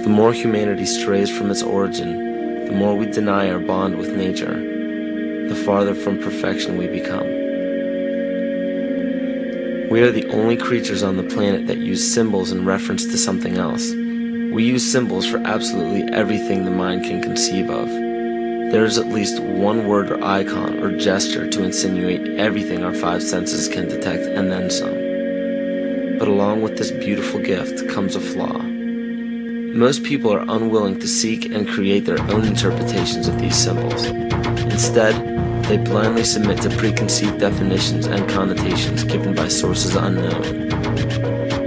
The more humanity strays from its origin, the more we deny our bond with nature, the farther from perfection we become. We are the only creatures on the planet that use symbols in reference to something else. We use symbols for absolutely everything the mind can conceive of. There is at least one word or icon or gesture to insinuate everything our five senses can detect and then some. But along with this beautiful gift comes a flaw. Most people are unwilling to seek and create their own interpretations of these symbols. Instead, they blindly submit to preconceived definitions and connotations given by sources unknown.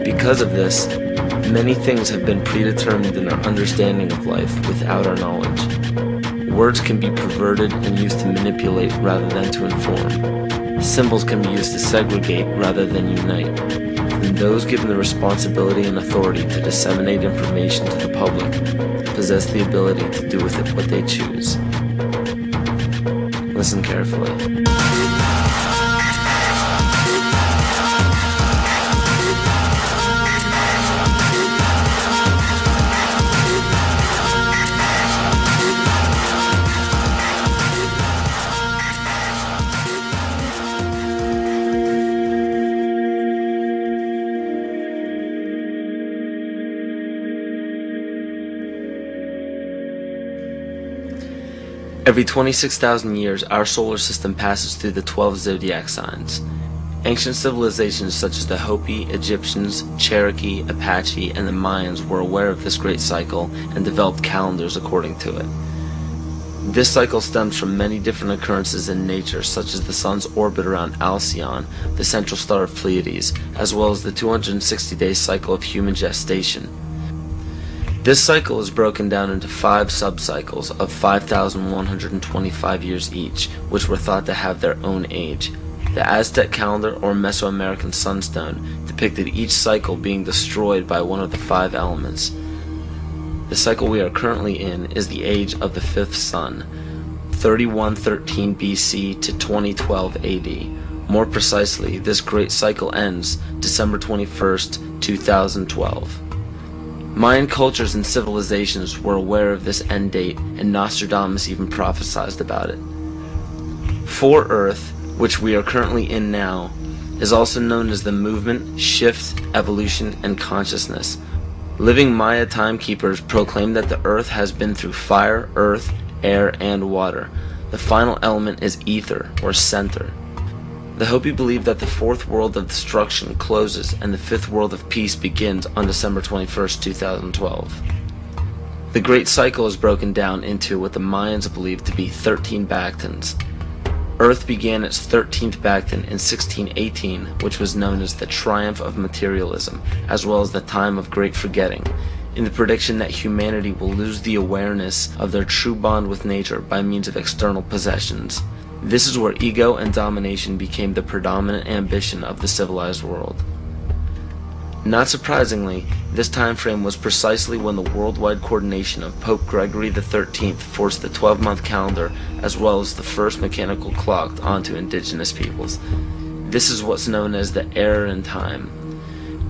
Because of this, many things have been predetermined in our understanding of life without our knowledge. Words can be perverted and used to manipulate rather than to inform. Symbols can be used to segregate rather than unite. And those given the responsibility and authority to disseminate information to the public possess the ability to do with it what they choose. Listen carefully. Every 26,000 years, our solar system passes through the 12 zodiac signs. Ancient civilizations such as the Hopi, Egyptians, Cherokee, Apache, and the Mayans were aware of this great cycle and developed calendars according to it. This cycle stems from many different occurrences in nature, such as the sun's orbit around Alcyon, the central star of Pleiades, as well as the 260-day cycle of human gestation. This cycle is broken down into 5 subcycles of 5,125 years each, which were thought to have their own age. The Aztec calendar or Mesoamerican sunstone depicted each cycle being destroyed by one of the 5 elements. The cycle we are currently in is the age of the 5th sun, 3113 BC to 2012 AD. More precisely, this great cycle ends December 21st, 2012. Mayan cultures and civilizations were aware of this end date, and Nostradamus even prophesied about it. For Earth, which we are currently in now, is also known as the movement, shift, evolution, and consciousness. Living Maya timekeepers proclaim that the Earth has been through fire, earth, air, and water. The final element is ether, or center. The Hopi believe that the 4th world of destruction closes and the 5th world of peace begins on December 21st, 2012. The great cycle is broken down into what the Mayans believe to be 13 Bactans. Earth began its 13th Bactan in 1618, which was known as the triumph of materialism, as well as the time of great forgetting, in the prediction that humanity will lose the awareness of their true bond with nature by means of external possessions. This is where ego and domination became the predominant ambition of the civilized world. Not surprisingly, this time frame was precisely when the worldwide coordination of Pope Gregory XIII forced the 12-month calendar as well as the first mechanical clock onto indigenous peoples. This is what's known as the error in time.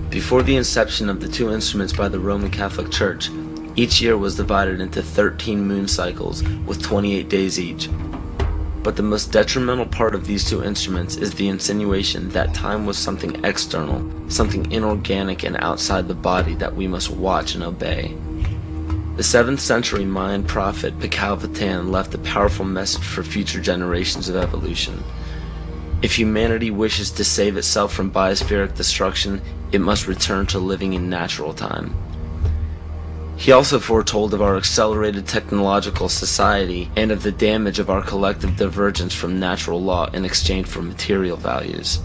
Before the inception of the 2 instruments by the Roman Catholic Church, each year was divided into 13 moon cycles with 28 days each. But the most detrimental part of these 2 instruments is the insinuation that time was something external, something inorganic and outside the body that we must watch and obey. The 7th century Mayan prophet Pacalvatan left a powerful message for future generations of evolution. If humanity wishes to save itself from biospheric destruction, it must return to living in natural time. He also foretold of our accelerated technological society and of the damage of our collective divergence from natural law in exchange for material values.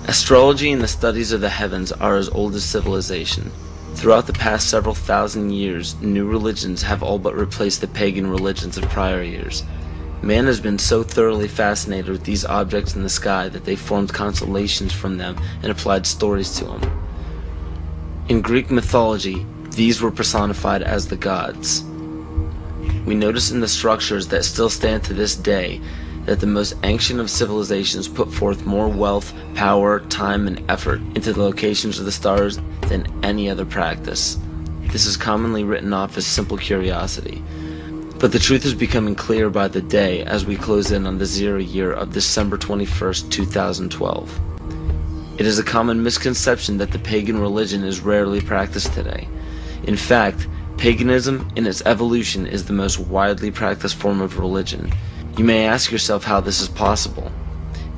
Astrology and the studies of the heavens are as old as civilization. Throughout the past several thousand years, new religions have all but replaced the pagan religions of prior years. Man has been so thoroughly fascinated with these objects in the sky that they formed constellations from them and applied stories to them. In Greek mythology, these were personified as the gods. We notice in the structures that still stand to this day that the most ancient of civilizations put forth more wealth, power, time, and effort into the locations of the stars than any other practice. This is commonly written off as simple curiosity. But the truth is becoming clear by the day as we close in on the 0 year of December 21st, 2012. It is a common misconception that the pagan religion is rarely practiced today. In fact, paganism in its evolution is the most widely practiced form of religion. You may ask yourself how this is possible.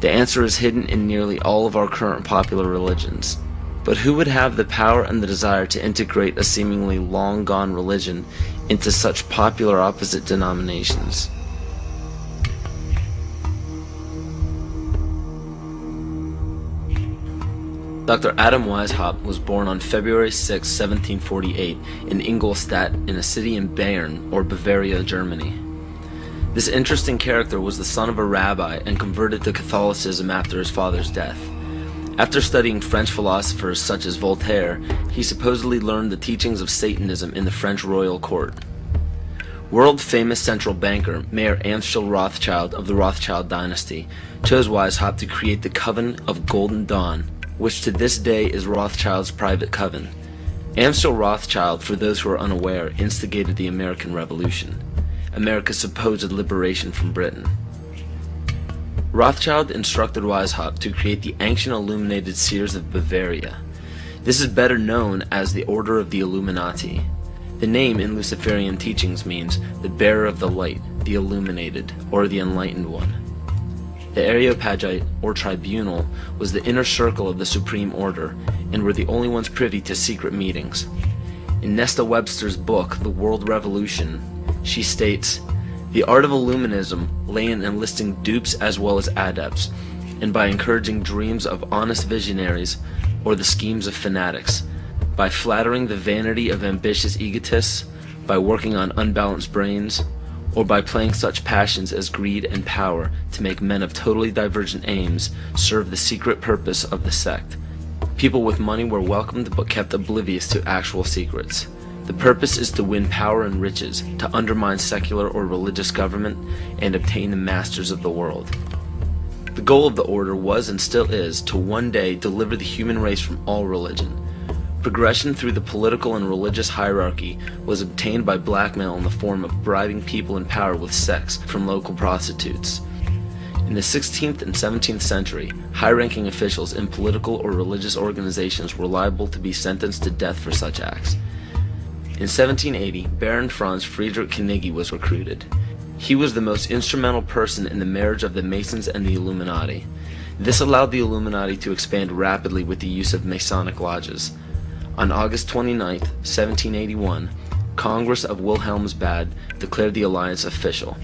The answer is hidden in nearly all of our current popular religions. But who would have the power and the desire to integrate a seemingly long-gone religion into such popular opposite denominations? Dr. Adam Weishaupt was born on February 6, 1748 in Ingolstadt in a city in Bayern, or Bavaria, Germany. This interesting character was the son of a rabbi and converted to Catholicism after his father's death. After studying French philosophers such as Voltaire, he supposedly learned the teachings of Satanism in the French royal court. World-famous central banker Mayer Amschel Rothschild of the Rothschild dynasty chose Weishaupt to create the Coven of Golden Dawn, which to this day is Rothschild's private coven. Amschel Rothschild, for those who are unaware, instigated the American Revolution, America's supposed liberation from Britain. Rothschild instructed Weishaupt to create the Ancient Illuminated Seers of Bavaria. This is better known as the Order of the Illuminati. The name in Luciferian teachings means the bearer of the light, the illuminated, or the enlightened one. The Areopagite, or tribunal, was the inner circle of the Supreme Order, and were the only ones privy to secret meetings. In Nesta Webster's book, The World Revolution, she states, "The art of Illuminism lay in enlisting dupes as well as adepts, and by encouraging dreams of honest visionaries or the schemes of fanatics, by flattering the vanity of ambitious egotists, by working on unbalanced brains, or by playing such passions as greed and power to make men of totally divergent aims serve the secret purpose of the sect. People with money were welcomed but kept oblivious to actual secrets. The purpose is to win power and riches, to undermine secular or religious government, and obtain the masters of the world." The goal of the order was and still is to one day deliver the human race from all religion. Progression through the political and religious hierarchy was obtained by blackmail in the form of bribing people in power with sex from local prostitutes. In the 16th and 17th century, high-ranking officials in political or religious organizations were liable to be sentenced to death for such acts. In 1780, Baron Franz Friedrich Knigge was recruited. He was the most instrumental person in the marriage of the Masons and the Illuminati. This allowed the Illuminati to expand rapidly with the use of Masonic lodges. On August 29, 1781, Congress of Wilhelmsbad declared the alliance official.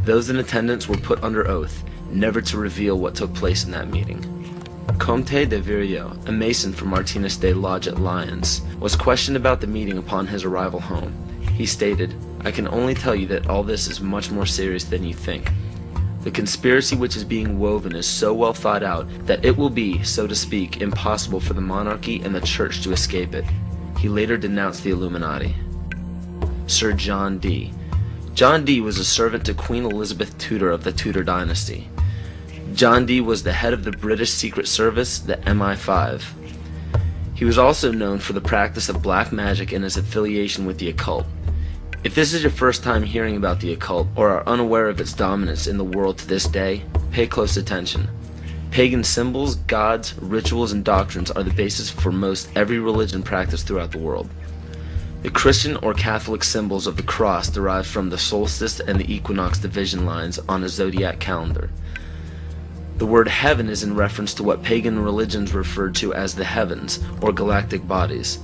Those in attendance were put under oath, never to reveal what took place in that meeting. Comte de Virio, a Mason from Martinez de Lodge at Lyons, was questioned about the meeting upon his arrival home. He stated, "I can only tell you that all this is much more serious than you think. The conspiracy which is being woven is so well thought out that it will be, so to speak, impossible for the monarchy and the church to escape it." He later denounced the Illuminati. Sir John Dee. John Dee was a servant to Queen Elizabeth Tudor of the Tudor dynasty. John Dee was the head of the British Secret Service, the MI5. He was also known for the practice of black magic and his affiliation with the occult. If this is your first time hearing about the occult, or are unaware of its dominance in the world to this day, pay close attention. Pagan symbols, gods, rituals, and doctrines are the basis for most every religion practiced throughout the world. The Christian or Catholic symbols of the cross derive from the solstice and the equinox division lines on a zodiac calendar. The word heaven is in reference to what pagan religions referred to as the heavens, or galactic bodies.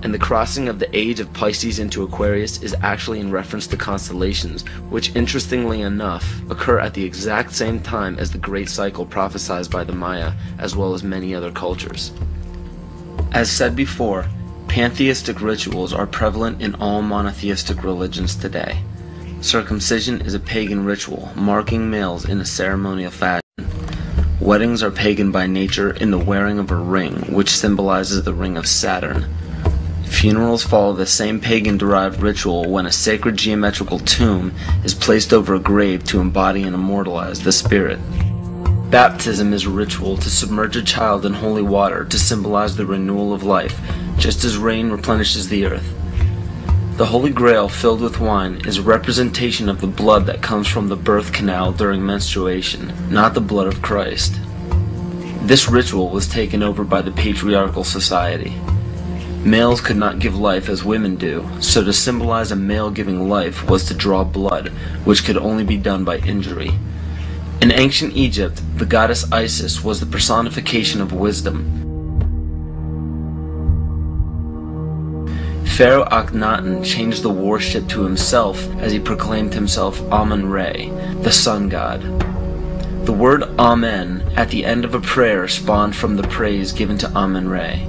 And the crossing of the age of Pisces into Aquarius is actually in reference to constellations, which interestingly enough occur at the exact same time as the great cycle prophesied by the Maya, as well as many other cultures. As said before, pantheistic rituals are prevalent in all monotheistic religions today. Circumcision is a pagan ritual, marking males in a ceremonial fashion. Weddings are pagan by nature in the wearing of a ring, which symbolizes the ring of Saturn. Funerals follow the same pagan-derived ritual when a sacred geometrical tomb is placed over a grave to embody and immortalize the spirit. Baptism is a ritual to submerge a child in holy water to symbolize the renewal of life, just as rain replenishes the earth. The Holy Grail filled with wine is a representation of the blood that comes from the birth canal during menstruation, not the blood of Christ. This ritual was taken over by the patriarchal society. Males could not give life as women do, so to symbolize a male giving life was to draw blood, which could only be done by injury. In ancient Egypt, the goddess Isis was the personification of wisdom. Pharaoh Akhenaten changed the worship to himself as he proclaimed himself Amun-Re, the sun god. The word Amen at the end of a prayer spawned from the praise given to Amun-Re.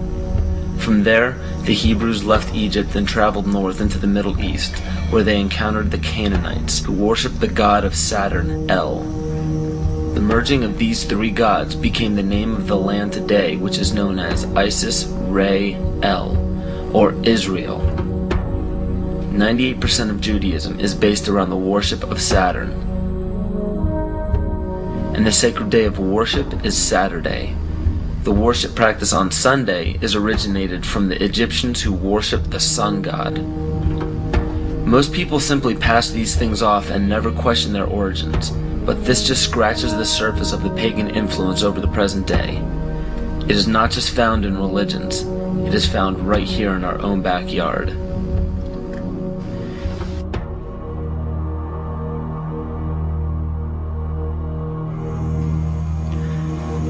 From there, the Hebrews left Egypt and traveled north into the Middle East, where they encountered the Canaanites, who worshipped the god of Saturn, El. The merging of these three gods became the name of the land today, which is known as Isis, Re, El, or Israel. 98% of Judaism is based around the worship of Saturn. And the sacred day of worship is Saturday. The worship practice on Sunday is originated from the Egyptians who worshiped the sun god. Most people simply pass these things off and never question their origins, but this just scratches the surface of the pagan influence over the present day. It is not just found in religions, it is found right here in our own backyard.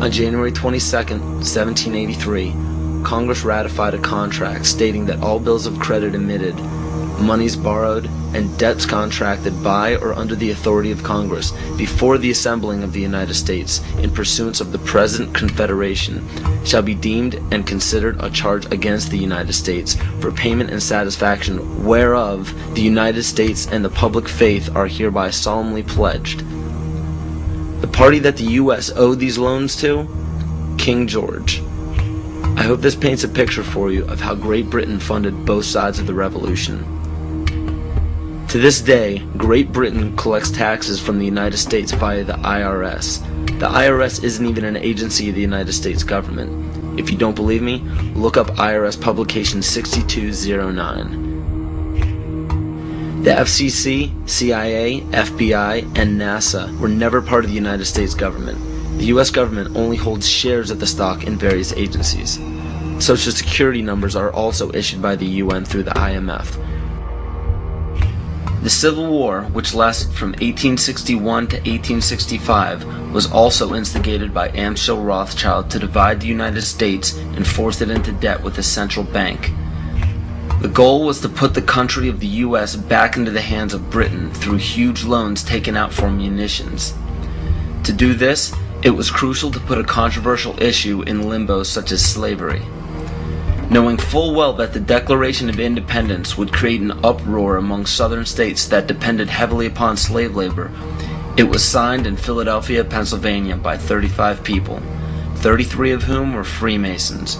On January 22, 1783, Congress ratified a contract stating that all bills of credit emitted, monies borrowed, and debts contracted by or under the authority of Congress before the assembling of the United States in pursuance of the present Confederation shall be deemed and considered a charge against the United States for payment and satisfaction whereof the United States and the public faith are hereby solemnly pledged. The party that the U.S. owed these loans to? King George. I hope this paints a picture for you of how Great Britain funded both sides of the Revolution. To this day, Great Britain collects taxes from the United States via the IRS. The IRS isn't even an agency of the United States government. If you don't believe me, look up IRS publication 6209. The FCC, CIA, FBI, and NASA were never part of the United States government. The U.S. government only holds shares of the stock in various agencies. Social Security numbers are also issued by the UN through the IMF. The Civil War, which lasted from 1861 to 1865, was also instigated by Amschel Rothschild to divide the United States and force it into debt with a central bank. The goal was to put the country of the U.S. back into the hands of Britain through huge loans taken out for munitions. To do this, it was crucial to put a controversial issue in limbo such as slavery. Knowing full well that the Declaration of Independence would create an uproar among southern states that depended heavily upon slave labor, it was signed in Philadelphia, Pennsylvania by 35 people, 33 of whom were Freemasons.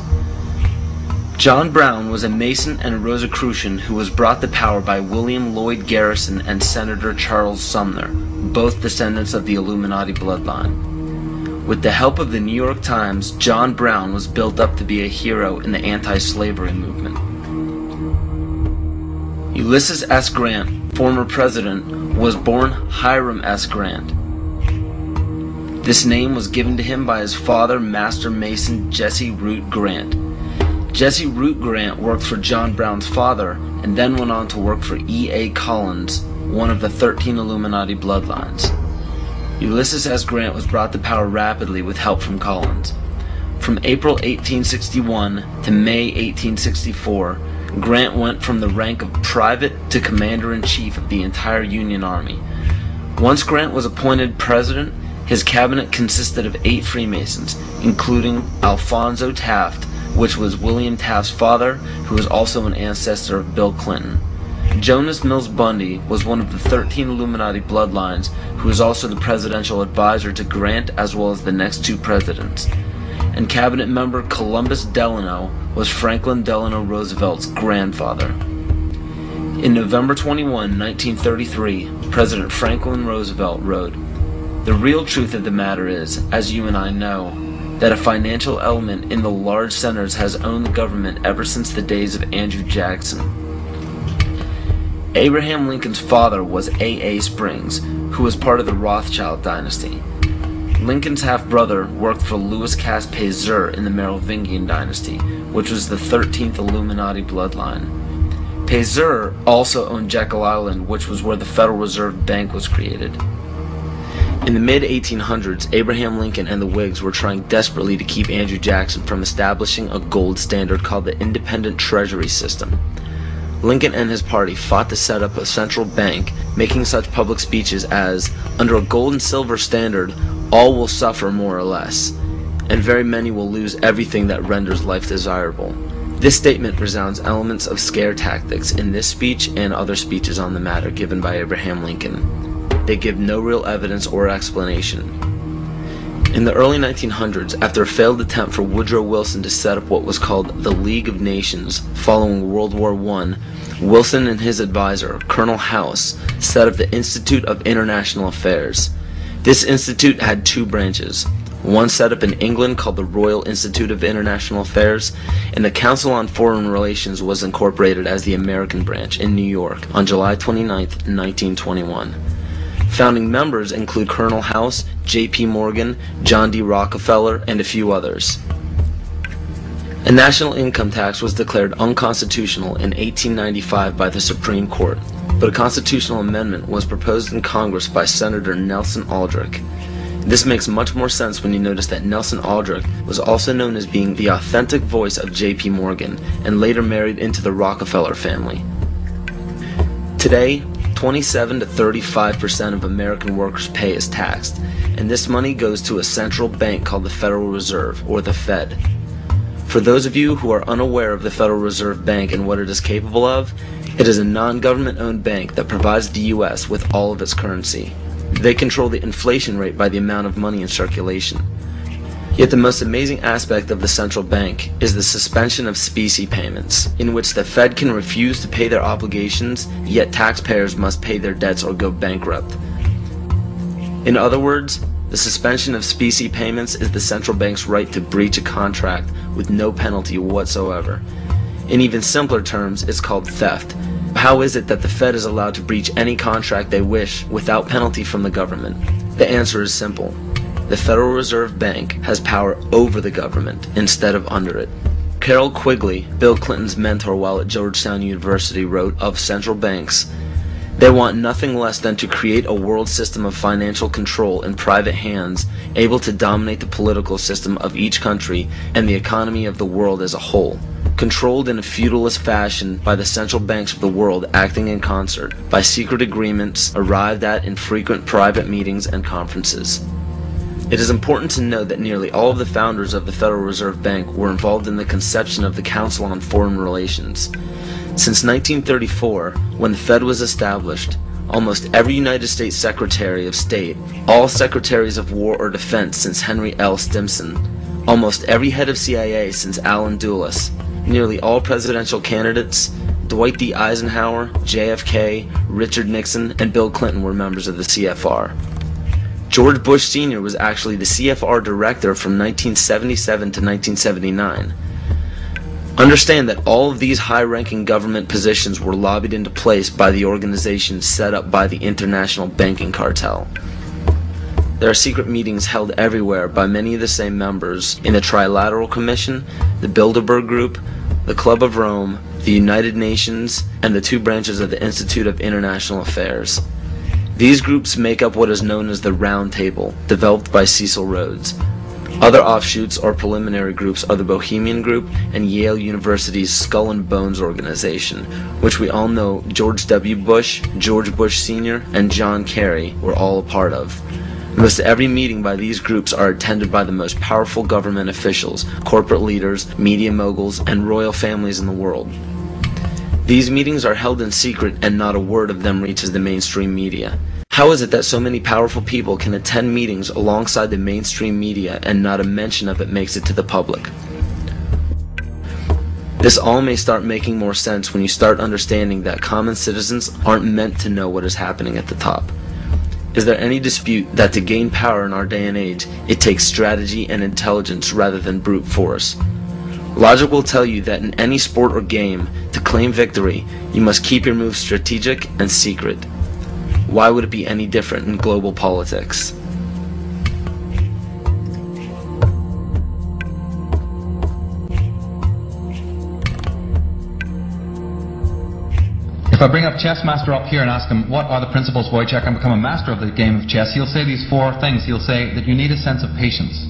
John Brown was a Mason and a Rosicrucian who was brought to power by William Lloyd Garrison and Senator Charles Sumner, both descendants of the Illuminati bloodline. With the help of the New York Times, John Brown was built up to be a hero in the anti-slavery movement. Ulysses S. Grant, former president, was born Hiram S. Grant. This name was given to him by his father, Master Mason Jesse Root Grant. Jesse Root Grant worked for John Brown's father and then went on to work for E.A. Collins, one of the 13 Illuminati bloodlines. Ulysses S. Grant was brought to power rapidly with help from Collins. From April 1861 to May 1864, Grant went from the rank of private to commander-in-chief of the entire Union Army. Once Grant was appointed president, his cabinet consisted of 8 Freemasons, including Alphonso Taft, which was William Taft's father, who was also an ancestor of Bill Clinton. Jonas Mills Bundy was one of the 13 Illuminati bloodlines, who was also the presidential advisor to Grant as well as the next 2 presidents. And cabinet member Columbus Delano was Franklin Delano Roosevelt's grandfather. In November 21, 1933, President Franklin Roosevelt wrote, The real truth of the matter is, as you and I know, that a financial element in the large centers has owned the government ever since the days of Andrew Jackson. Abraham Lincoln's father was A.A. Springs, who was part of the Rothschild dynasty. Lincoln's half-brother worked for Louis Cass Pasteur in the Merovingian dynasty, which was the 13th Illuminati bloodline. Pasteur also owned Jekyll Island, which was where the Federal Reserve Bank was created. In the mid-1800s, Abraham Lincoln and the Whigs were trying desperately to keep Andrew Jackson from establishing a gold standard called the independent treasury system. Lincoln and his party fought to set up a central bank, making such public speeches as, "Under a gold and silver standard, all will suffer more or less, and very many will lose everything that renders life desirable." This statement resounds elements of scare tactics in this speech and other speeches on the matter given by Abraham Lincoln. They give no real evidence or explanation. In the early 1900s, after a failed attempt for Woodrow Wilson to set up what was called the League of Nations following World War I, Wilson and his advisor, Colonel House, set up the Institute of International Affairs. This institute had two branches. One set up in England called the Royal Institute of International Affairs, and the Council on Foreign Relations was incorporated as the American branch in New York on July 29, 1921. Founding members include Colonel House, J.P. Morgan, John D. Rockefeller, and a few others. A national income tax was declared unconstitutional in 1895 by the Supreme Court, but a constitutional amendment was proposed in Congress by Senator Nelson Aldrich. This makes much more sense when you notice that Nelson Aldrich was also known as being the authentic voice of J.P. Morgan and later married into the Rockefeller family. Today, 27 to 35% of American workers' pay is taxed, and this money goes to a central bank called the Federal Reserve, or the Fed. For those of you who are unaware of the Federal Reserve Bank and what it is capable of, it is a non-government-owned bank that provides the U.S. with all of its currency. They control the inflation rate by the amount of money in circulation. Yet the most amazing aspect of the central bank is the suspension of specie payments, in which the Fed can refuse to pay their obligations, yet taxpayers must pay their debts or go bankrupt. In other words, the suspension of specie payments is the central bank's right to breach a contract with no penalty whatsoever. In even simpler terms, it's called theft. How is it that the Fed is allowed to breach any contract they wish without penalty from the government? The answer is simple. The Federal Reserve Bank has power over the government instead of under it. Carroll Quigley, Bill Clinton's mentor while at Georgetown University, wrote of central banks, "They want nothing less than to create a world system of financial control in private hands, able to dominate the political system of each country and the economy of the world as a whole, controlled in a feudalist fashion by the central banks of the world acting in concert, by secret agreements arrived at in frequent private meetings and conferences." It is important to note that nearly all of the founders of the Federal Reserve Bank were involved in the conception of the Council on Foreign Relations. Since 1934, when the Fed was established, almost every United States Secretary of State, all Secretaries of War or Defense since Henry L. Stimson, almost every head of CIA since Allen Dulles, nearly all presidential candidates, Dwight D. Eisenhower, JFK, Richard Nixon, and Bill Clinton were members of the CFR. George Bush Sr. was actually the CFR director from 1977 to 1979. Understand that all of these high-ranking government positions were lobbied into place by the organizations set up by the international banking cartel. There are secret meetings held everywhere by many of the same members in the Trilateral Commission, the Bilderberg Group, the Club of Rome, the United Nations, and the two branches of the Institute of International Affairs. These groups make up what is known as the Round Table, developed by Cecil Rhodes. Other offshoots or preliminary groups are the Bohemian Group and Yale University's Skull and Bones organization, which we all know George W. Bush, George Bush Sr., and John Kerry were all a part of. Most every meeting by these groups are attended by the most powerful government officials, corporate leaders, media moguls, and royal families in the world. These meetings are held in secret and not a word of them reaches the mainstream media. How is it that so many powerful people can attend meetings alongside the mainstream media and not a mention of it makes it to the public? This all may start making more sense when you start understanding that common citizens aren't meant to know what is happening at the top. Is there any dispute that to gain power in our day and age, it takes strategy and intelligence rather than brute force? Logic will tell you that in any sport or game, to claim victory, you must keep your moves strategic and secret. Why would it be any different in global politics? If I bring up Chess Master up here and ask him, what are the principles, Wojciech, and become a master of the game of chess, he'll say these 4 things. He'll say that you need a sense of patience.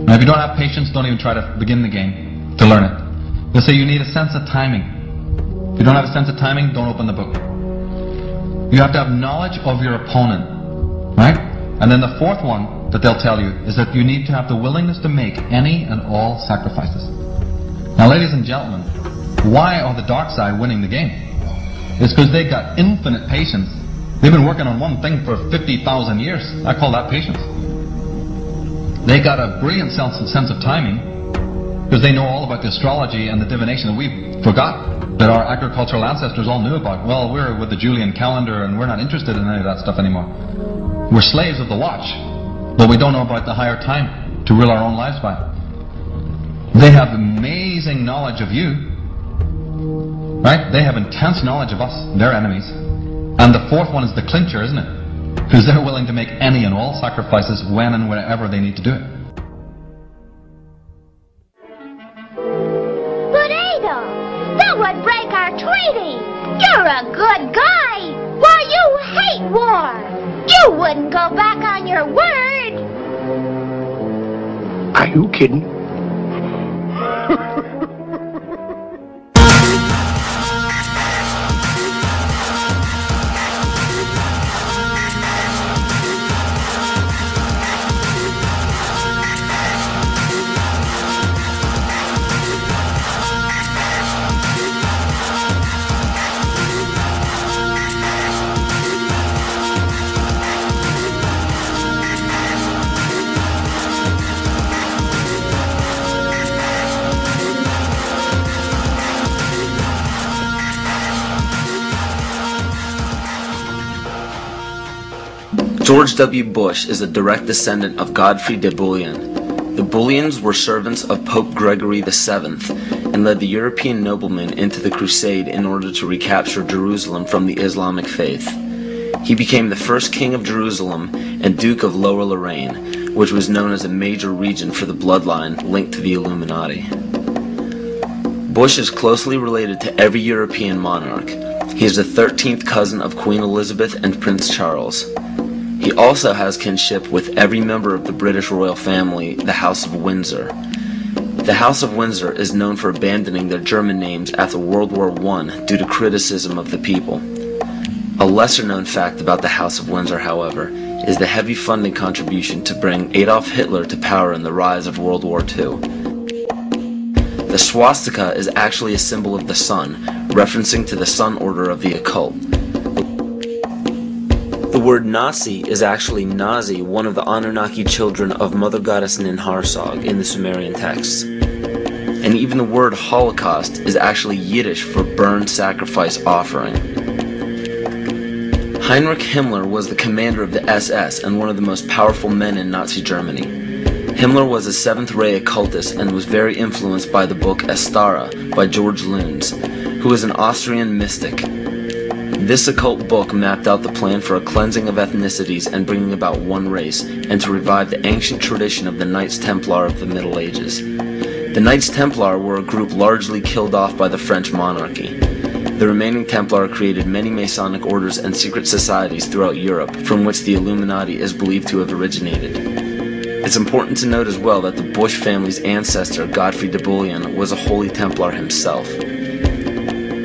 Now, if you don't have patience, don't even try to begin the game to learn it. He'll say you need a sense of timing. If you don't have a sense of timing, don't open the book. You have to have knowledge of your opponent, right? And then the 4th one that they'll tell you is that you need to have the willingness to make any and all sacrifices. Now, ladies and gentlemen, why are the dark side winning the game? It's because they got infinite patience. They've been working on one thing for 50,000 years. I call that patience. They got a brilliant sense of timing because they know all about the astrology and the divination that we forgot, that our agricultural ancestors all knew about. Well, we're with the Julian calendar and we're not interested in any of that stuff anymore. We're slaves of the watch, but we don't know about the higher time to rule our own lives by. They have amazing knowledge of you. Right? They have intense knowledge of us, their enemies. And the 4th one is the clincher, isn't it? Because they're willing to make any and all sacrifices when and wherever they need to do it. But Adolf, that would break our treaty. You're a good guy. Why, you hate war. You wouldn't go back on your word. Are you kidding? George W. Bush is a direct descendant of Godfrey de Bouillon. The Bouillons were servants of Pope Gregory VII and led the European noblemen into the crusade in order to recapture Jerusalem from the Islamic faith. He became the first king of Jerusalem and Duke of Lower Lorraine, which was known as a major region for the bloodline linked to the Illuminati. Bush is closely related to every European monarch. He is the 13th cousin of Queen Elizabeth and Prince Charles. He also has kinship with every member of the British royal family, the House of Windsor. The House of Windsor is known for abandoning their German names after World War I due to criticism of the people. A lesser-known fact about the House of Windsor, however, is the heavy funding contribution to bring Adolf Hitler to power in the rise of World War II. The swastika is actually a symbol of the sun, referencing to the sun order of the occult. The word Nazi is actually Nazi, one of the Anunnaki children of Mother Goddess Ninharsag in the Sumerian texts. And even the word Holocaust is actually Yiddish for burn, sacrifice, offering. Heinrich Himmler was the commander of the SS and one of the most powerful men in Nazi Germany. Himmler was a seventh-ray occultist and was very influenced by the book Astara by George Luns, who was an Austrian mystic. This occult book mapped out the plan for a cleansing of ethnicities and bringing about one race, and to revive the ancient tradition of the Knights Templar of the Middle Ages. The Knights Templar were a group largely killed off by the French monarchy. The remaining Templar created many Masonic orders and secret societies throughout Europe, from which the Illuminati is believed to have originated. It's important to note as well that the Bush family's ancestor, Godfrey de Bouillon, was a Holy Templar himself.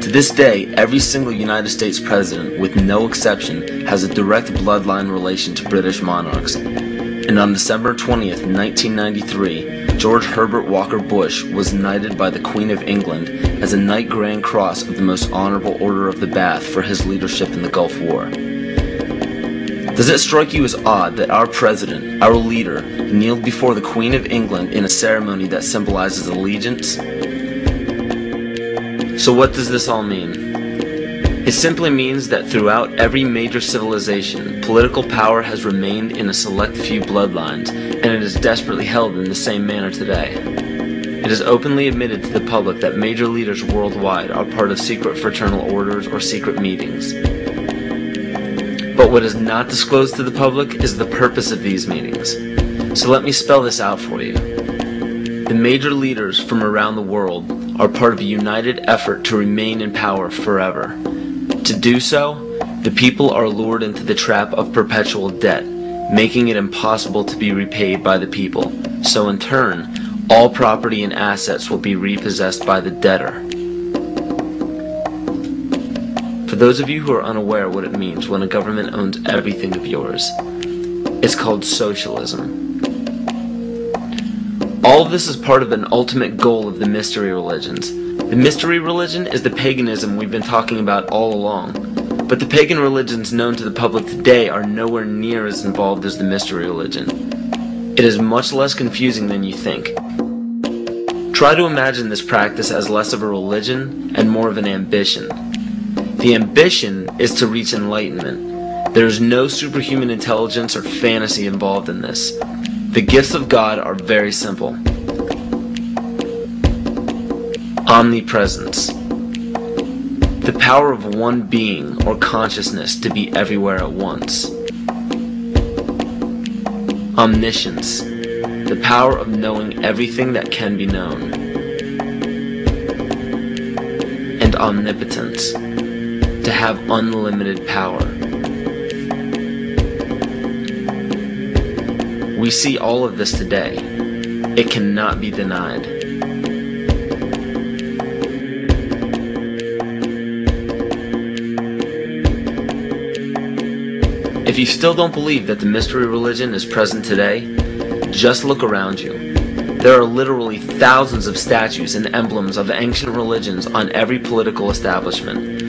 To this day, every single United States president, with no exception, has a direct bloodline relation to British monarchs. And on December 20th, 1993, George Herbert Walker Bush was knighted by the Queen of England as a Knight Grand Cross of the Most Honorable Order of the Bath for his leadership in the Gulf War. Does it strike you as odd that our president, our leader, kneeled before the Queen of England in a ceremony that symbolizes allegiance? So what does this all mean? It simply means that throughout every major civilization, political power has remained in a select few bloodlines, and it is desperately held in the same manner today. It is openly admitted to the public that major leaders worldwide are part of secret fraternal orders or secret meetings. But what is not disclosed to the public is the purpose of these meetings. So let me spell this out for you. The major leaders from around the world are part of a united effort to remain in power forever. To do so, the people are lured into the trap of perpetual debt, making it impossible to be repaid by the people. So in turn, all property and assets will be repossessed by the debtor. For those of you who are unaware what it means when a government owns everything of yours, it's called socialism. All of this is part of an ultimate goal of the mystery religions. The mystery religion is the paganism we've been talking about all along, but the pagan religions known to the public today are nowhere near as involved as the mystery religion. It is much less confusing than you think. Try to imagine this practice as less of a religion and more of an ambition. The ambition is to reach enlightenment. There is no superhuman intelligence or fantasy involved in this. The gifts of God are very simple. Omnipresence. The power of one being or consciousness to be everywhere at once. Omniscience. The power of knowing everything that can be known. And omnipotence. To have unlimited power. We see all of this today. It cannot be denied. If you still don't believe that the mystery religion is present today, just look around you. There are literally thousands of statues and emblems of ancient religions on every political establishment.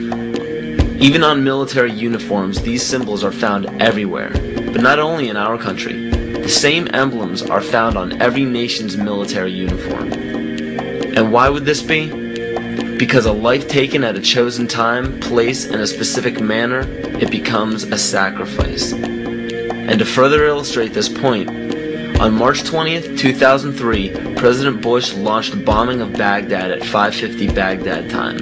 Even on military uniforms, these symbols are found everywhere, but not only in our country. The same emblems are found on every nation's military uniform. And why would this be? Because a life taken at a chosen time, place, and a specific manner, it becomes a sacrifice. And to further illustrate this point, on March 20th, 2003, President Bush launched a bombing of Baghdad at 5:50 Baghdad time.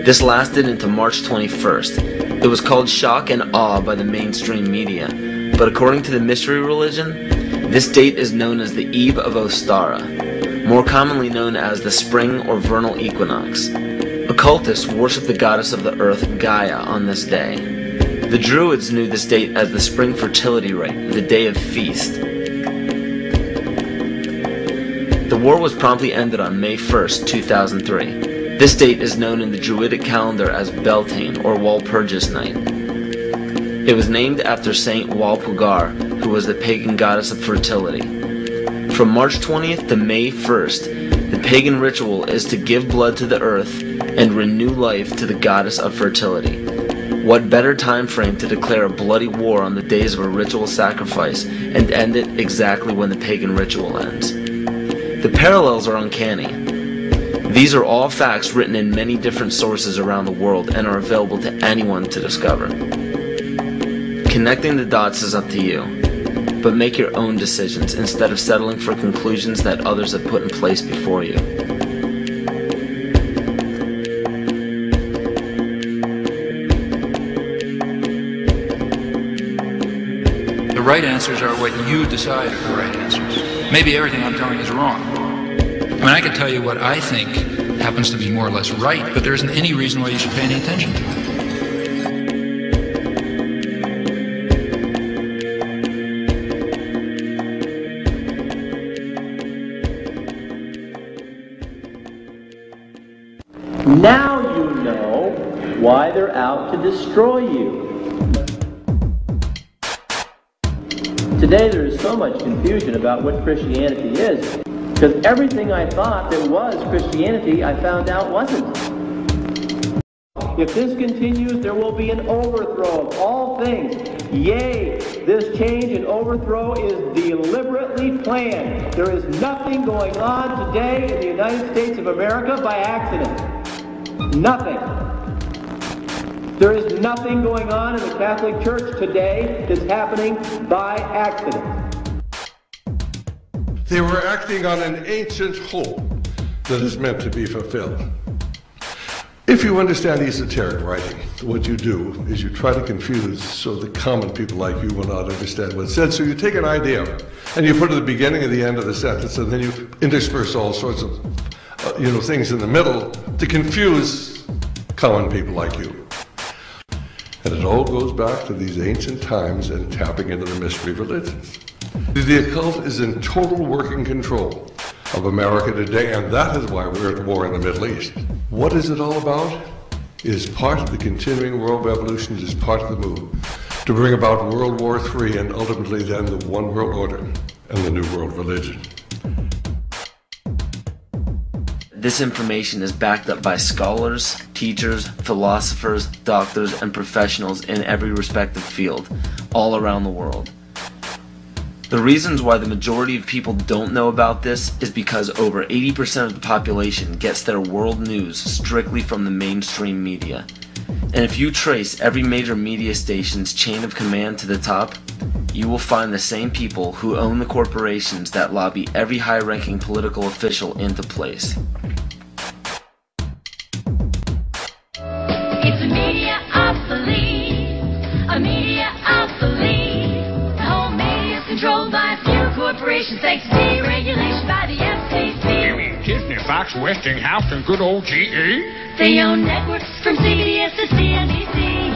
This lasted into March 21st. It was called shock and awe by the mainstream media, but according to the mystery religion, this date is known as the Eve of Ostara, more commonly known as the spring or vernal equinox. Occultists worship the goddess of the earth, Gaia, on this day. The Druids knew this date as the spring fertility rite, the day of feast. The war was promptly ended on May 1st, 2003. This date is known in the Druidic calendar as Beltane or Walpurgis Night. It was named after Saint Walpurgar, who was the pagan goddess of fertility. From March 20th to May 1st, the pagan ritual is to give blood to the earth and renew life to the goddess of fertility. What better time frame to declare a bloody war on the days of a ritual sacrifice and end it exactly when the pagan ritual ends? The parallels are uncanny. These are all facts written in many different sources around the world and are available to anyone to discover. Connecting the dots is up to you, but make your own decisions instead of settling for conclusions that others have put in place before you. The right answers are what you decide are the right answers. Maybe everything I'm telling you is wrong. I mean, I can tell you what I think happens to be more or less right, but there isn't any reason why you should pay any attention to it. Now you know why they're out to destroy you. Today there is so much confusion about what Christianity is, because everything I thought that was Christianity, I found out wasn't. If this continues, there will be an overthrow of all things. Yea, this change and overthrow is deliberately planned. There is nothing going on today in the United States of America by accident. Nothing. There is nothing going on in the Catholic Church today that's happening by accident. They were acting on an ancient hope that is meant to be fulfilled. If you understand esoteric writing, what you do is you try to confuse so the common people like you will not understand what's said. So you take an idea and you put it at the beginning and the end of the sentence, and then you intersperse all sorts of things in the middle to confuse common people like you. And it all goes back to these ancient times and tapping into the mystery religions. The occult is in total working control of America today, and that is why we're at war in the Middle East. What is it all about? It is part of the continuing world revolution. It is part of the move to bring about World War III and ultimately then the one world order and the new world religion. This information is backed up by scholars, teachers, philosophers, doctors, and professionals in every respective field, all around the world. The reasons why the majority of people don't know about this is because over 80% of the population gets their world news strictly from the mainstream media. And if you trace every major media station's chain of command to the top, you will find the same people who own the corporations that lobby every high-ranking political official into place. It's a media of belief, a media of belief. The whole media is controlled by a few corporations thanks to deregulation by the FCC. You mean Disney, Fox, Westinghouse, and good old GE? They own networks from CBS to CNBC.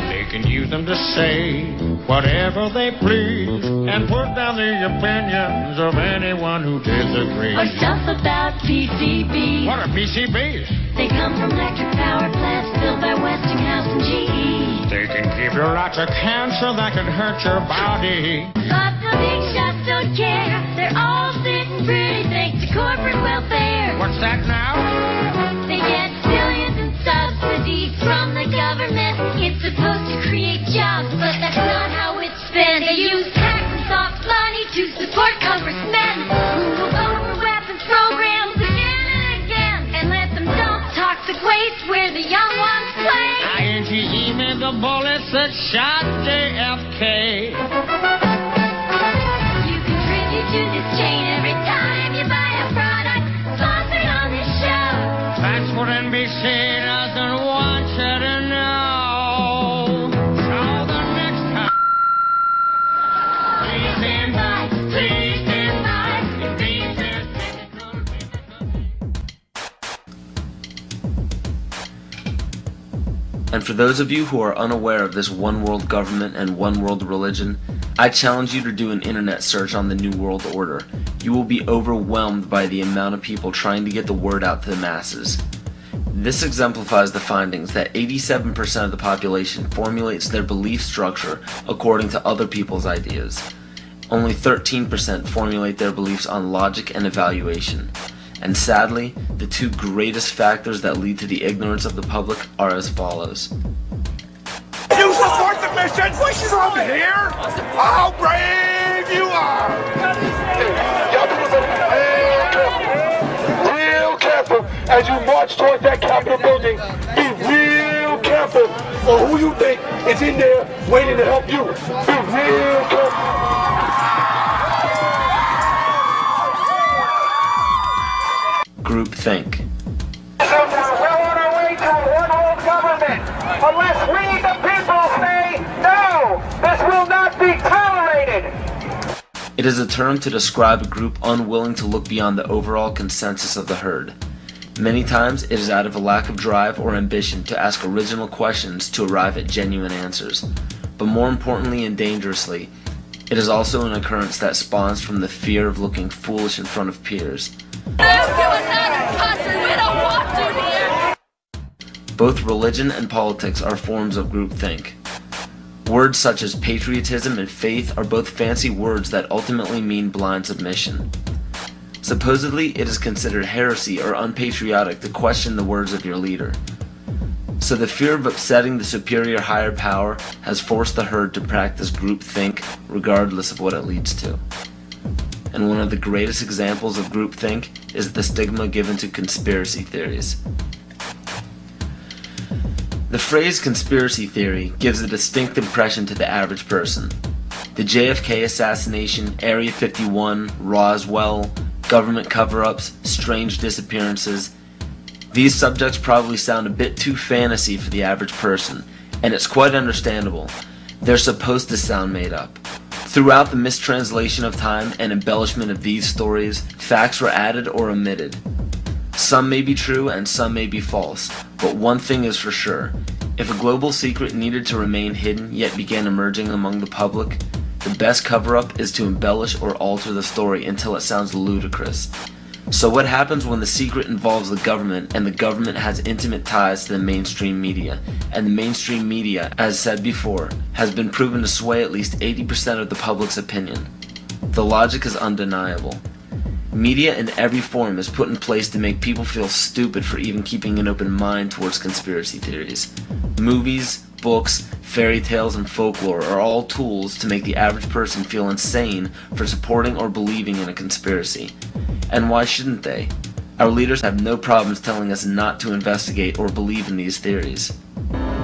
They can use them to say whatever they please and put down the opinions of anyone who disagrees. Or stuff about PCBs. What are PCBs? They come from electric power plants built by Westinghouse and GE. They can give you lots of cancer that can hurt your body. But the big shots don't care. They're all sitting pretty thanks to corporate welfare. What's that now? They get billions in subsidies from the government. It's supposed to create jobs, but that's not how it's spent. They use tax and soft money to support congressmen who will own weapons programs again and again and let them dump toxic waste where the young ones play. INGE made the bullets that shot JFK. You contribute to this chain every time you buy a product sponsored on this show. That's what NBC doesn't want you to know. So the next time, please stand by, please stand by. If these is technical And for those of you who are unaware of this one world government and one world religion, I challenge you to do an internet search on the New World Order. You will be overwhelmed by the amount of people trying to get the word out to the masses. This exemplifies the findings that 87% of the population formulates their belief structure according to other people's ideas. Only 13% formulate their beliefs on logic and evaluation. And sadly, the two greatest factors that lead to the ignorance of the public are as follows. You support the mission from here? How brave you are! Real careful as you march towards that Capitol building. Be real careful for who you think is in there waiting to help you. Be real careful. Groupthink. We're on our way to a one-world government. Unless we, the people, say no, this will not be tolerated. It is a term to describe a group unwilling to look beyond the overall consensus of the herd. Many times, it is out of a lack of drive or ambition to ask original questions to arrive at genuine answers. But more importantly and dangerously, it is also an occurrence that spawns from the fear of looking foolish in front of peers. Move to another country. We don't want you here. Both religion and politics are forms of groupthink. Words such as patriotism and faith are both fancy words that ultimately mean blind submission. Supposedly, it is considered heresy or unpatriotic to question the words of your leader. So the fear of upsetting the superior higher power has forced the herd to practice groupthink regardless of what it leads to. And one of the greatest examples of groupthink is the stigma given to conspiracy theories. The phrase conspiracy theory gives a distinct impression to the average person. The JFK assassination, Area 51, Roswell, government cover-ups, strange disappearances. These subjects probably sound a bit too fantasy for the average person, and it's quite understandable. They're supposed to sound made up. Throughout the mistranslation of time and embellishment of these stories, facts were added or omitted. Some may be true and some may be false, but one thing is for sure. If a global secret needed to remain hidden yet began emerging among the public, the best cover-up is to embellish or alter the story until it sounds ludicrous. So what happens when the secret involves the government and the government has intimate ties to the mainstream media, and the mainstream media, as said before, has been proven to sway at least 80% of the public's opinion? The logic is undeniable. Media in every form is put in place to make people feel stupid for even keeping an open mind towards conspiracy theories. Movies, books, fairy tales, and folklore are all tools to make the average person feel insane for supporting or believing in a conspiracy. And why shouldn't they? Our leaders have no problems telling us not to investigate or believe in these theories.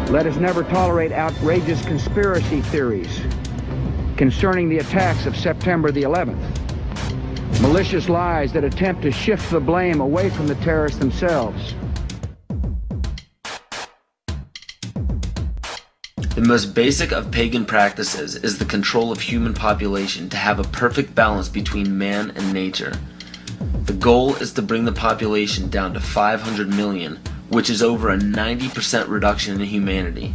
Let us never tolerate outrageous conspiracy theories concerning the attacks of September the 11th. Malicious lies that attempt to shift the blame away from the terrorists themselves. The most basic of pagan practices is the control of human population to have a perfect balance between man and nature. The goal is to bring the population down to 500 million, which is over a 90% reduction in humanity.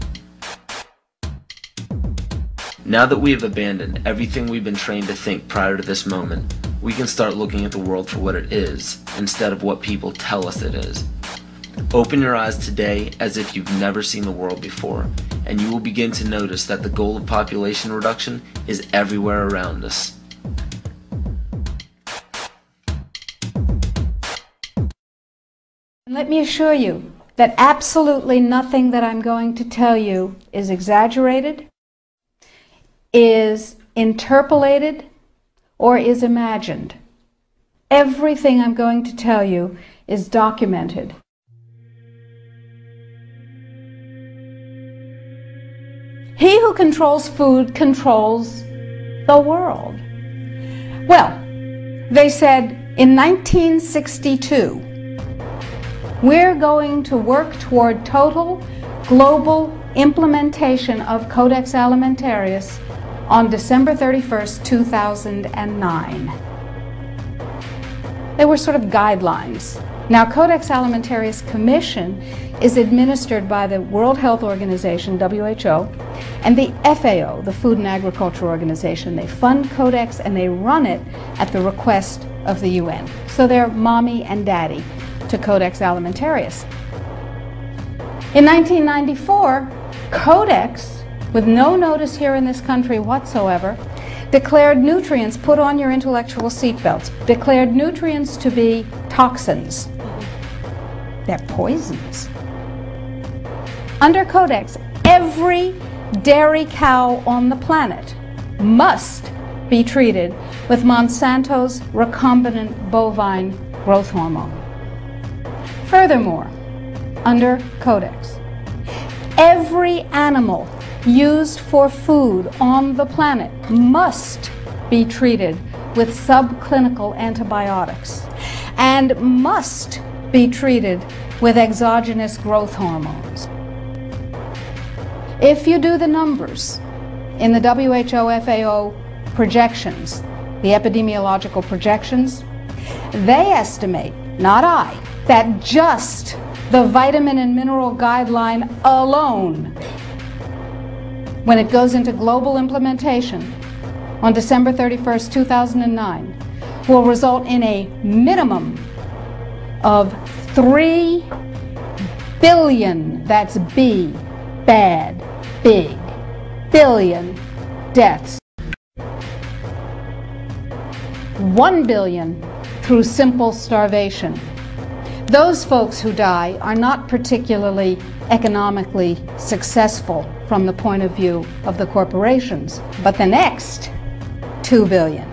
Now that we have abandoned everything we've been trained to think prior to this moment, we can start looking at the world for what it is, instead of what people tell us it is. Open your eyes today as if you've never seen the world before, and you will begin to notice that the goal of population reduction is everywhere around us. Let me assure you that absolutely nothing that I'm going to tell you is exaggerated, is interpolated, or is imagined. Everything I'm going to tell you is documented. He who controls food controls the world. Well, they said in 1962, we're going to work toward total global implementation of Codex Alimentarius on December 31st, 2009. They were sort of guidelines. Now, Codex Alimentarius Commission is administered by the World Health Organization, WHO, and the FAO, the Food and Agriculture Organization. They fund Codex and they run it at the request of the UN. So they're mommy and daddy to Codex Alimentarius. In 1994, Codex, with no notice here in this country whatsoever, declared nutrients, put on your intellectual seatbelts, declared nutrients to be toxins. They're poisons. Under Codex, every dairy cow on the planet must be treated with Monsanto's recombinant bovine growth hormone. Furthermore, under Codex, every animal used for food on the planet must be treated with subclinical antibiotics and must be treated with exogenous growth hormones. If you do the numbers in the WHO FAO projections, the epidemiological projections, they estimate, not I, that just the vitamin and mineral guideline alone, when it goes into global implementation on December 31st, 2009, will result in a minimum of 3 billion, that's B, bad, big, billion deaths. 1 billion through simple starvation. Those folks who die are not particularly economically successful from the point of view of the corporations. But the next 2 billion,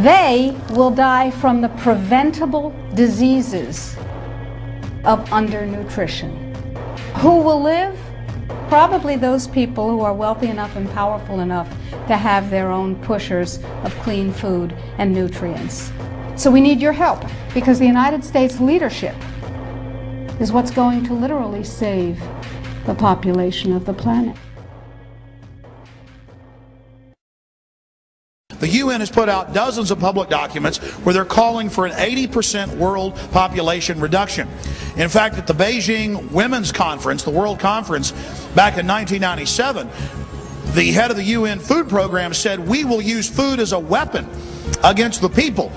they will die from the preventable diseases of undernutrition. Who will live? probably those people who are wealthy enough and powerful enough to have their own pushers of clean food and nutrients. So we need your help, because the United States leadership is what's going to literally save the population of the planet. The UN has put out dozens of public documents where they're calling for an 80% world population reduction. In fact, at the Beijing Women's Conference, the World Conference, back in 1997, the head of the UN Food Program said, "We will use food as a weapon against the people."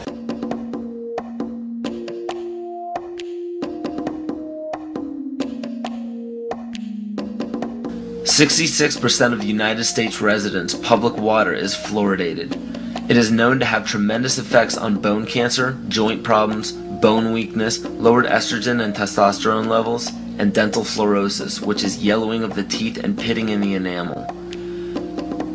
66% of the United States residents' public water is fluoridated. It is known to have tremendous effects on bone cancer, joint problems, bone weakness, lowered estrogen and testosterone levels, and dental fluorosis, which is yellowing of the teeth and pitting in the enamel.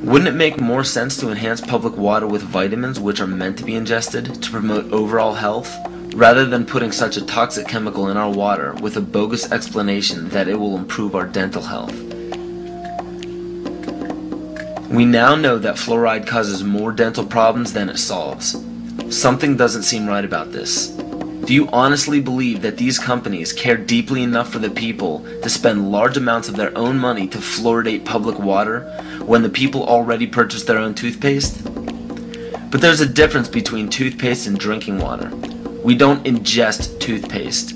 Wouldn't it make more sense to enhance public water with vitamins which are meant to be ingested to promote overall health, rather than putting such a toxic chemical in our water with a bogus explanation that it will improve our dental health? We now know that fluoride causes more dental problems than it solves. Something doesn't seem right about this. Do you honestly believe that these companies care deeply enough for the people to spend large amounts of their own money to fluoridate public water when the people already purchase their own toothpaste? But there's a difference between toothpaste and drinking water. We don't ingest toothpaste.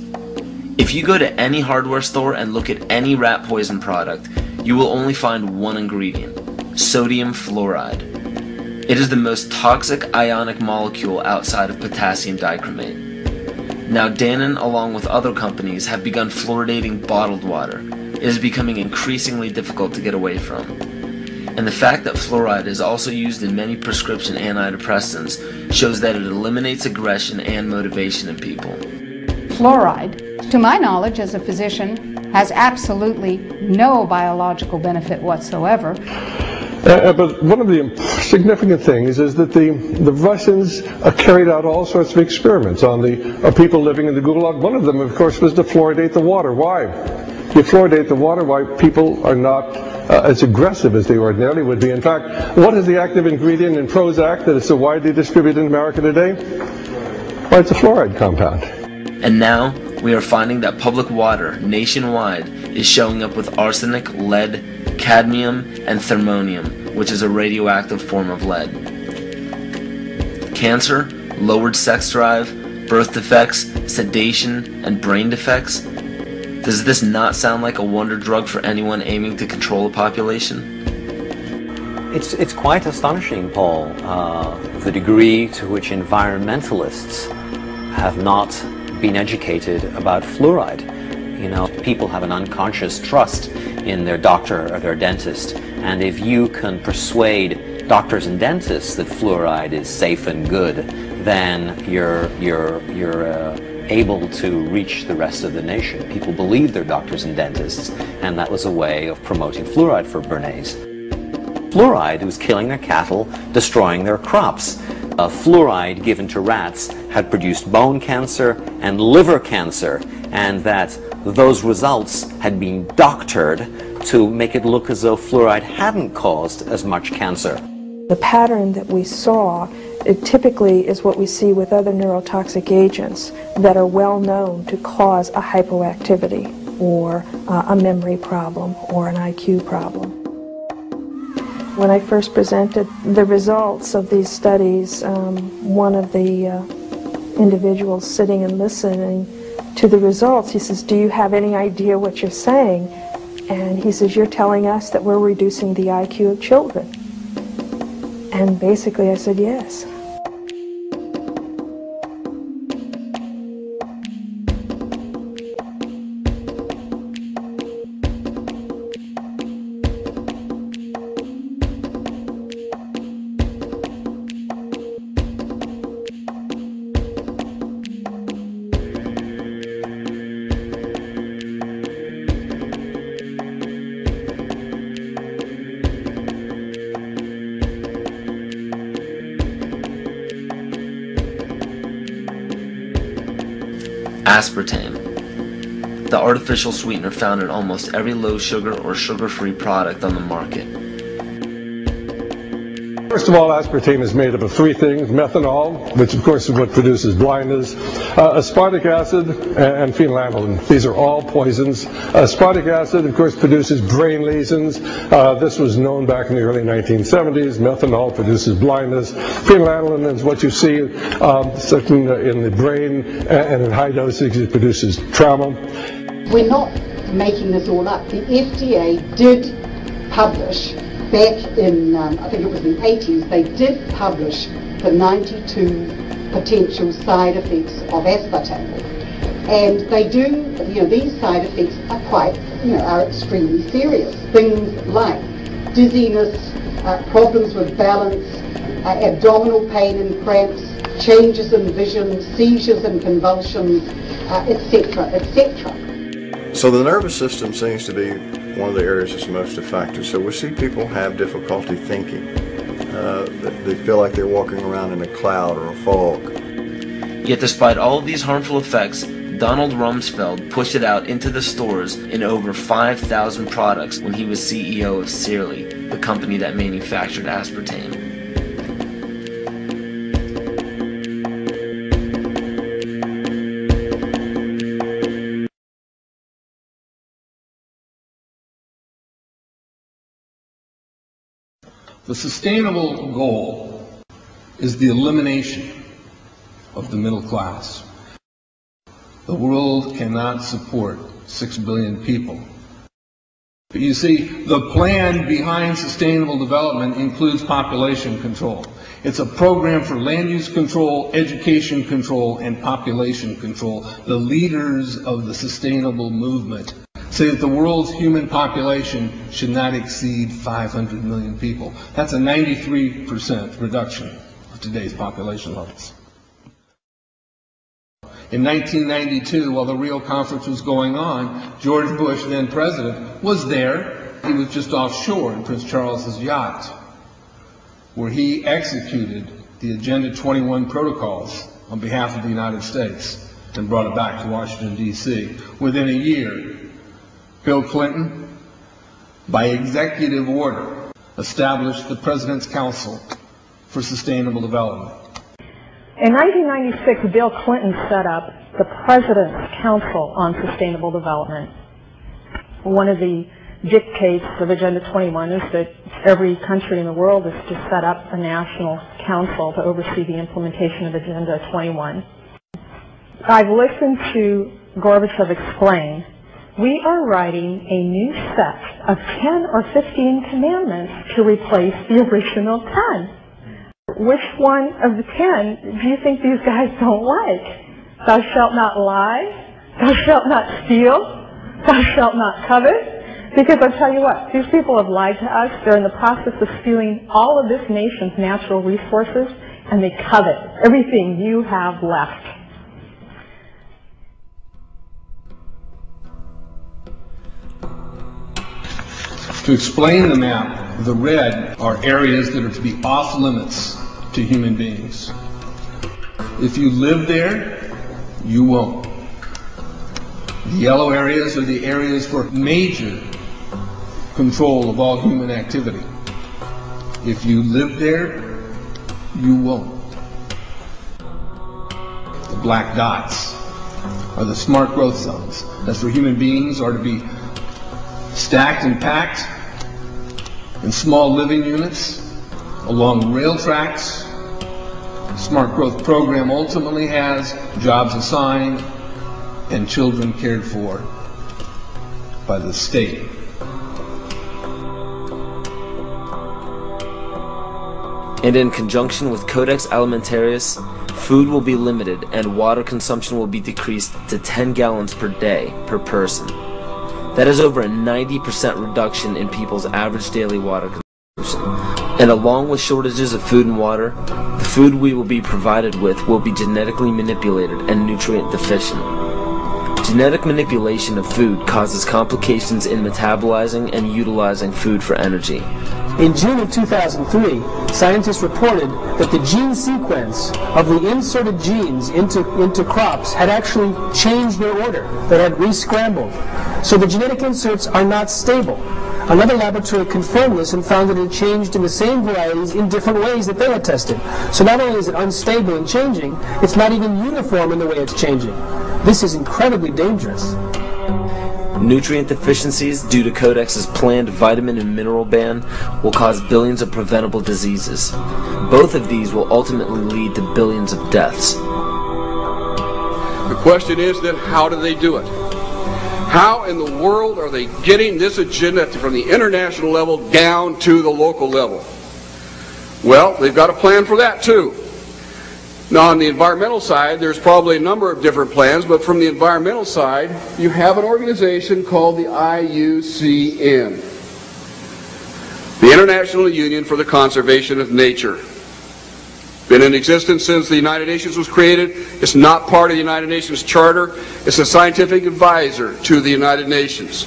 If you go to any hardware store and look at any rat poison product, you will only find one ingredient: sodium fluoride. It is the most toxic ionic molecule outside of potassium dichromate. Now Dannon, along with other companies, have begun fluoridating bottled water. It is becoming increasingly difficult to get away from. And the fact that fluoride is also used in many prescription antidepressants shows that it eliminates aggression and motivation in people. Fluoride, to my knowledge as a physician, has absolutely no biological benefit whatsoever. But one of the significant things is that the Russians carried out all sorts of experiments on the people living in the Gulag. One of them, of course, was to fluoridate the water. Why? You fluoridate the water, why people are not as aggressive as they ordinarily would be. In fact, what is the active ingredient in Prozac that is so widely distributed in America today? Well, it's a fluoride compound. And now, we are finding that public water nationwide is showing up with arsenic, lead, cadmium, and thermonium, which is a radioactive form of lead. Cancer, lowered sex drive, birth defects, sedation, and brain defects. Does this not sound like a wonder drug for anyone aiming to control a population? It's quite astonishing, Paul, the degree to which environmentalists have not been educated about fluoride. You know, people have an unconscious trust in their doctor or their dentist, and if you can persuade doctors and dentists that fluoride is safe and good, then you're able to reach the rest of the nation. People believe their doctors and dentists, and that was a way of promoting fluoride for Bernays. Fluoride was killing their cattle, destroying their crops. Fluoride given to rats had produced bone cancer and liver cancer, and that those results had been doctored to make it look as though fluoride hadn't caused as much cancer. The pattern that we saw, it typically is what we see with other neurotoxic agents that are well known to cause a hypoactivity or a memory problem or an IQ problem. When I first presented the results of these studies, one of the individuals sitting and listening to the results, he says, "Do you have any idea what you're saying?" And he says, "You're telling us that we're reducing the IQ of children." And basically I said, yes. Aspartame. the artificial sweetener found in almost every low-sugar or sugar-free product on the market. First of all, aspartame is made up of three things: methanol, which of course is what produces blindness, aspartic acid, and phenylalanine. These are all poisons. Aspartic acid, of course, produces brain lesions. This was known back in the early 1970s. Methanol produces blindness. Phenylalanine is what you see in the brain, and in high dosage it produces trauma. We're not making this all up. The FDA did publish back in, I think it was the 80s, they did publish the 92 potential side effects of aspartame. And they do, these side effects are quite, are extremely serious. Things like dizziness, problems with balance, abdominal pain and cramps, changes in vision, seizures and convulsions, etc., etc. So the nervous system seems to be one of the areas that's most affected. So we see people have difficulty thinking. They feel like they're walking around in a cloud or a fog. Yet despite all of these harmful effects, Donald Rumsfeld pushed it out into the stores in over 5,000 products when he was CEO of Searly, the company that manufactured aspartame. The sustainable goal is the elimination of the middle class. The world cannot support 6 billion people. But you see, the plan behind sustainable development includes population control. It's a program for land use control, education control, and population control. The leaders of the sustainable movement say that the world's human population should not exceed 500 million people. That's a 93% reduction of today's population levels. In 1992, while the Rio conference was going on, George Bush, then president, was there. He was just offshore in Prince Charles's yacht, where he executed the Agenda 21 protocols on behalf of the United States and brought it back to Washington, D.C. Within a year, Bill Clinton, by executive order, established the President's Council for Sustainable Development. In 1996, Bill Clinton set up the President's Council on Sustainable Development. One of the dictates of Agenda 21 is that every country in the world is to set up a national council to oversee the implementation of Agenda 21. I've listened to Gorbachev explain, we are writing a new set of 10 or 15 commandments to replace the original 10. Which one of the 10 do you think these guys don't like? Thou shalt not lie, thou shalt not steal, thou shalt not covet. Because I'll tell you what, these people have lied to us. They're in the process of stealing all of this nation's natural resources, and they covet everything you have left. To explain the map, the red are areas that are to be off limits to human beings. If you live there, you won't. The yellow areas are the areas for major control of all human activity. If you live there, you won't. The black dots are the smart growth zones. That's where human beings are to be stacked and packed in small living units along rail tracks. The Smart Growth Program ultimately has jobs assigned and children cared for by the state. And in conjunction with Codex Alimentarius, food will be limited and water consumption will be decreased to 10 gallons per day per person. That is over a 90% reduction in people's average daily water consumption. And along with shortages of food and water, the food we will be provided with will be genetically manipulated and nutrient deficient. Genetic manipulation of food causes complications in metabolizing and utilizing food for energy. In June of 2003, scientists reported that the gene sequence of the inserted genes into crops had actually changed their order, that had re-scrambled. So the genetic inserts are not stable. Another laboratory confirmed this and found that it changed in the same varieties in different ways that they had tested. So not only is it unstable and changing, it's not even uniform in the way it's changing. This is incredibly dangerous. Nutrient deficiencies due to Codex's planned vitamin and mineral ban will cause billions of preventable diseases. Both of these will ultimately lead to billions of deaths. The question is then, how do they do it? How in the world are they getting this agenda from the international level down to the local level? Well, they've got a plan for that too. Now on the environmental side, there's probably a number of different plans, but from the environmental side, you have an organization called the IUCN, the International Union for the Conservation of Nature. Been in existence since the United Nations was created. It's not part of the United Nations Charter. It's a scientific advisor to the United Nations.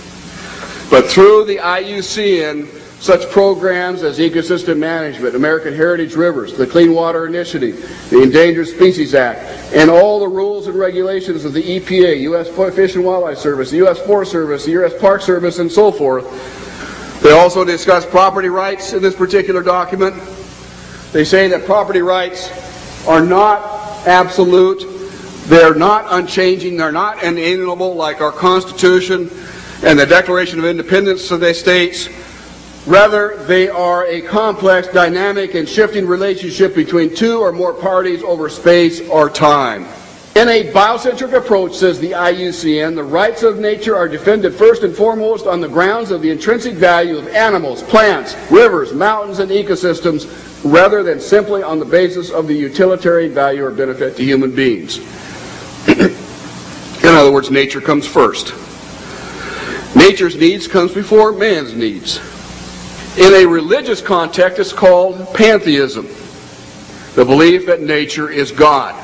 But through the IUCN, such programs as ecosystem management, American Heritage Rivers, the Clean Water Initiative, the Endangered Species Act, and all the rules and regulations of the EPA, U.S. Fish and Wildlife Service, the U.S. Forest Service, the U.S. Park Service, and so forth. They also discuss property rights in this particular document. They say that property rights are not absolute, they're not unchanging, they're not inalienable like our Constitution and the Declaration of Independence states. Rather, they are a complex, dynamic, and shifting relationship between two or more parties over space or time. In a biocentric approach, says the IUCN, the rights of nature are defended first and foremost on the grounds of the intrinsic value of animals, plants, rivers, mountains, and ecosystems, rather than simply on the basis of the utilitarian value or benefit to human beings. In other words, nature comes first. Nature's needs comes before man's needs. In a religious context, it's called pantheism, the belief that nature is God.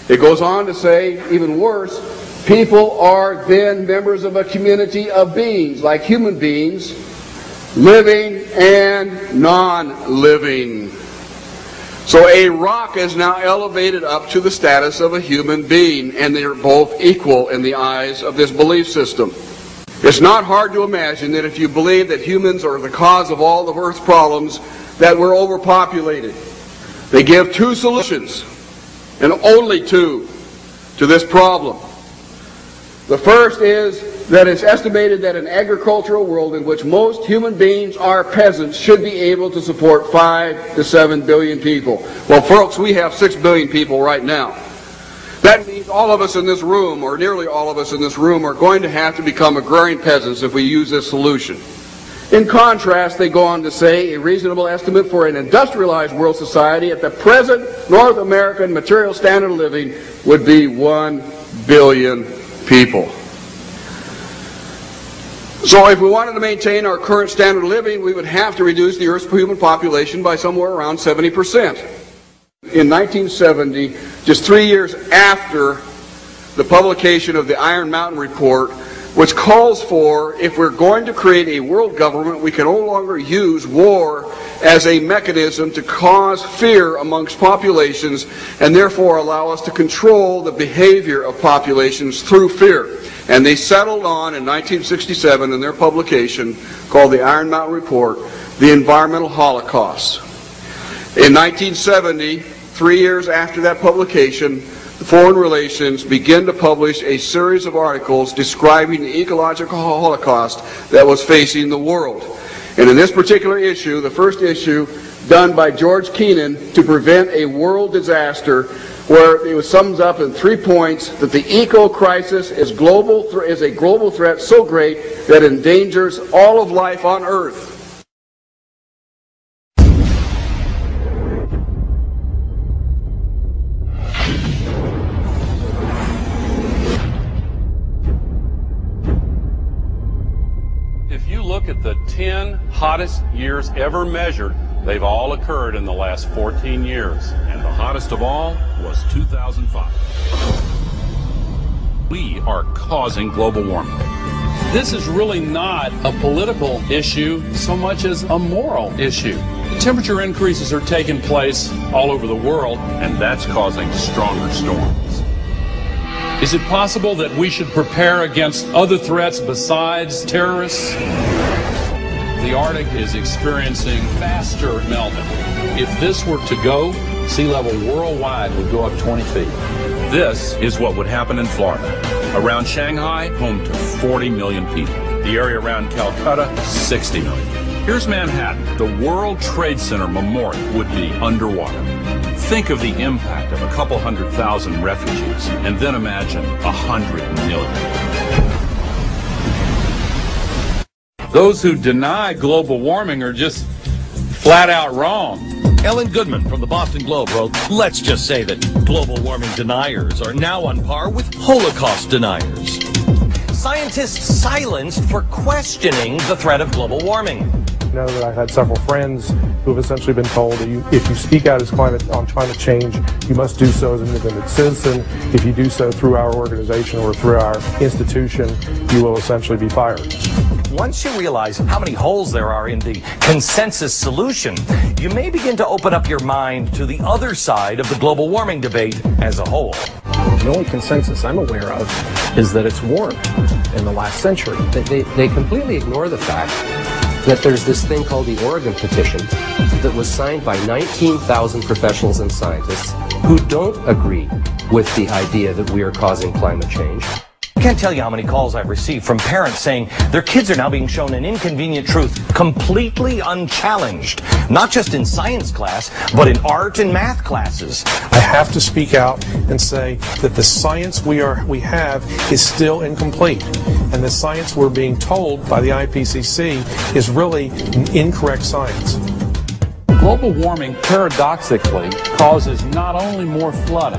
It goes on to say, even worse, people are then members of a community of beings, like human beings, living and non-living. So a rock is now elevated up to the status of a human being, and they are both equal in the eyes of this belief system. It's not hard to imagine that if you believe that humans are the cause of all of Earth's problems, that we're overpopulated. They give two solutions, and only two, to this problem. The first is that it's estimated that an agricultural world in which most human beings are peasants should be able to support 5 to 7 billion people. Well, folks, we have 6 billion people right now. That means all of us in this room, or nearly all of us in this room, are going to have to become agrarian peasants if we use this solution. In contrast, they go on to say a reasonable estimate for an industrialized world society at the present North American material standard of living would be 1 billion people. So if we wanted to maintain our current standard of living, we would have to reduce the Earth's human population by somewhere around 70%. In 1970, just 3 years after the publication of the Iron Mountain Report, which calls for, if we're going to create a world government, we can no longer use war as a mechanism to cause fear amongst populations and therefore allow us to control the behavior of populations through fear. And they settled on, in 1967, in their publication called the Iron Mountain Report, the environmental holocaust. In 1970, 3 years after that publication, Foreign Relations began to publish a series of articles describing the ecological holocaust that was facing the world. And in this particular issue, the first issue done by George Kennan to prevent a world disaster, where it sums up in 3 points that the eco-crisis is a global threat so great that it endangers all of life on Earth. Look at the 10 hottest years ever measured. They've all occurred in the last 14 years. And the hottest of all was 2005. We are causing global warming. This is really not a political issue so much as a moral issue. The temperature increases are taking place all over the world, and that's causing stronger storms. Is it possible that we should prepare against other threats besides terrorists? The Arctic is experiencing faster melting. If this were to go, sea level worldwide would go up 20 feet. This is what would happen in Florida. Around Shanghai, home to 40 million people. The area around Calcutta, 60 million. Here's Manhattan. The World Trade Center Memorial would be underwater. Think of the impact of a couple 100,000 refugees, and then imagine 100 million. Those who deny global warming are just flat out wrong. Ellen Goodman from the Boston Globe wrote, let's just say that global warming deniers are now on par with Holocaust deniers. Scientists silenced for questioning the threat of global warming. I know that I've had several friends who have essentially been told that if you speak out on climate change, you must do so as an independent citizen. If you do so through our organization or through our institution, you will essentially be fired. Once you realize how many holes there are in the consensus solution, you may begin to open up your mind to the other side of the global warming debate as a whole. The only consensus I'm aware of is that it's warm in the last century. They completely ignore the fact that there's this thing called the Oregon Petition that was signed by 19,000 professionals and scientists who don't agree with the idea that we are causing climate change. I can't tell you how many calls I've received from parents saying their kids are now being shown an inconvenient truth completely unchallenged, not just in science class, but in art and math classes. I have to speak out and say that the science we have is still incomplete, and the science we're being told by the IPCC is really incorrect science. Global warming paradoxically causes not only more flooding,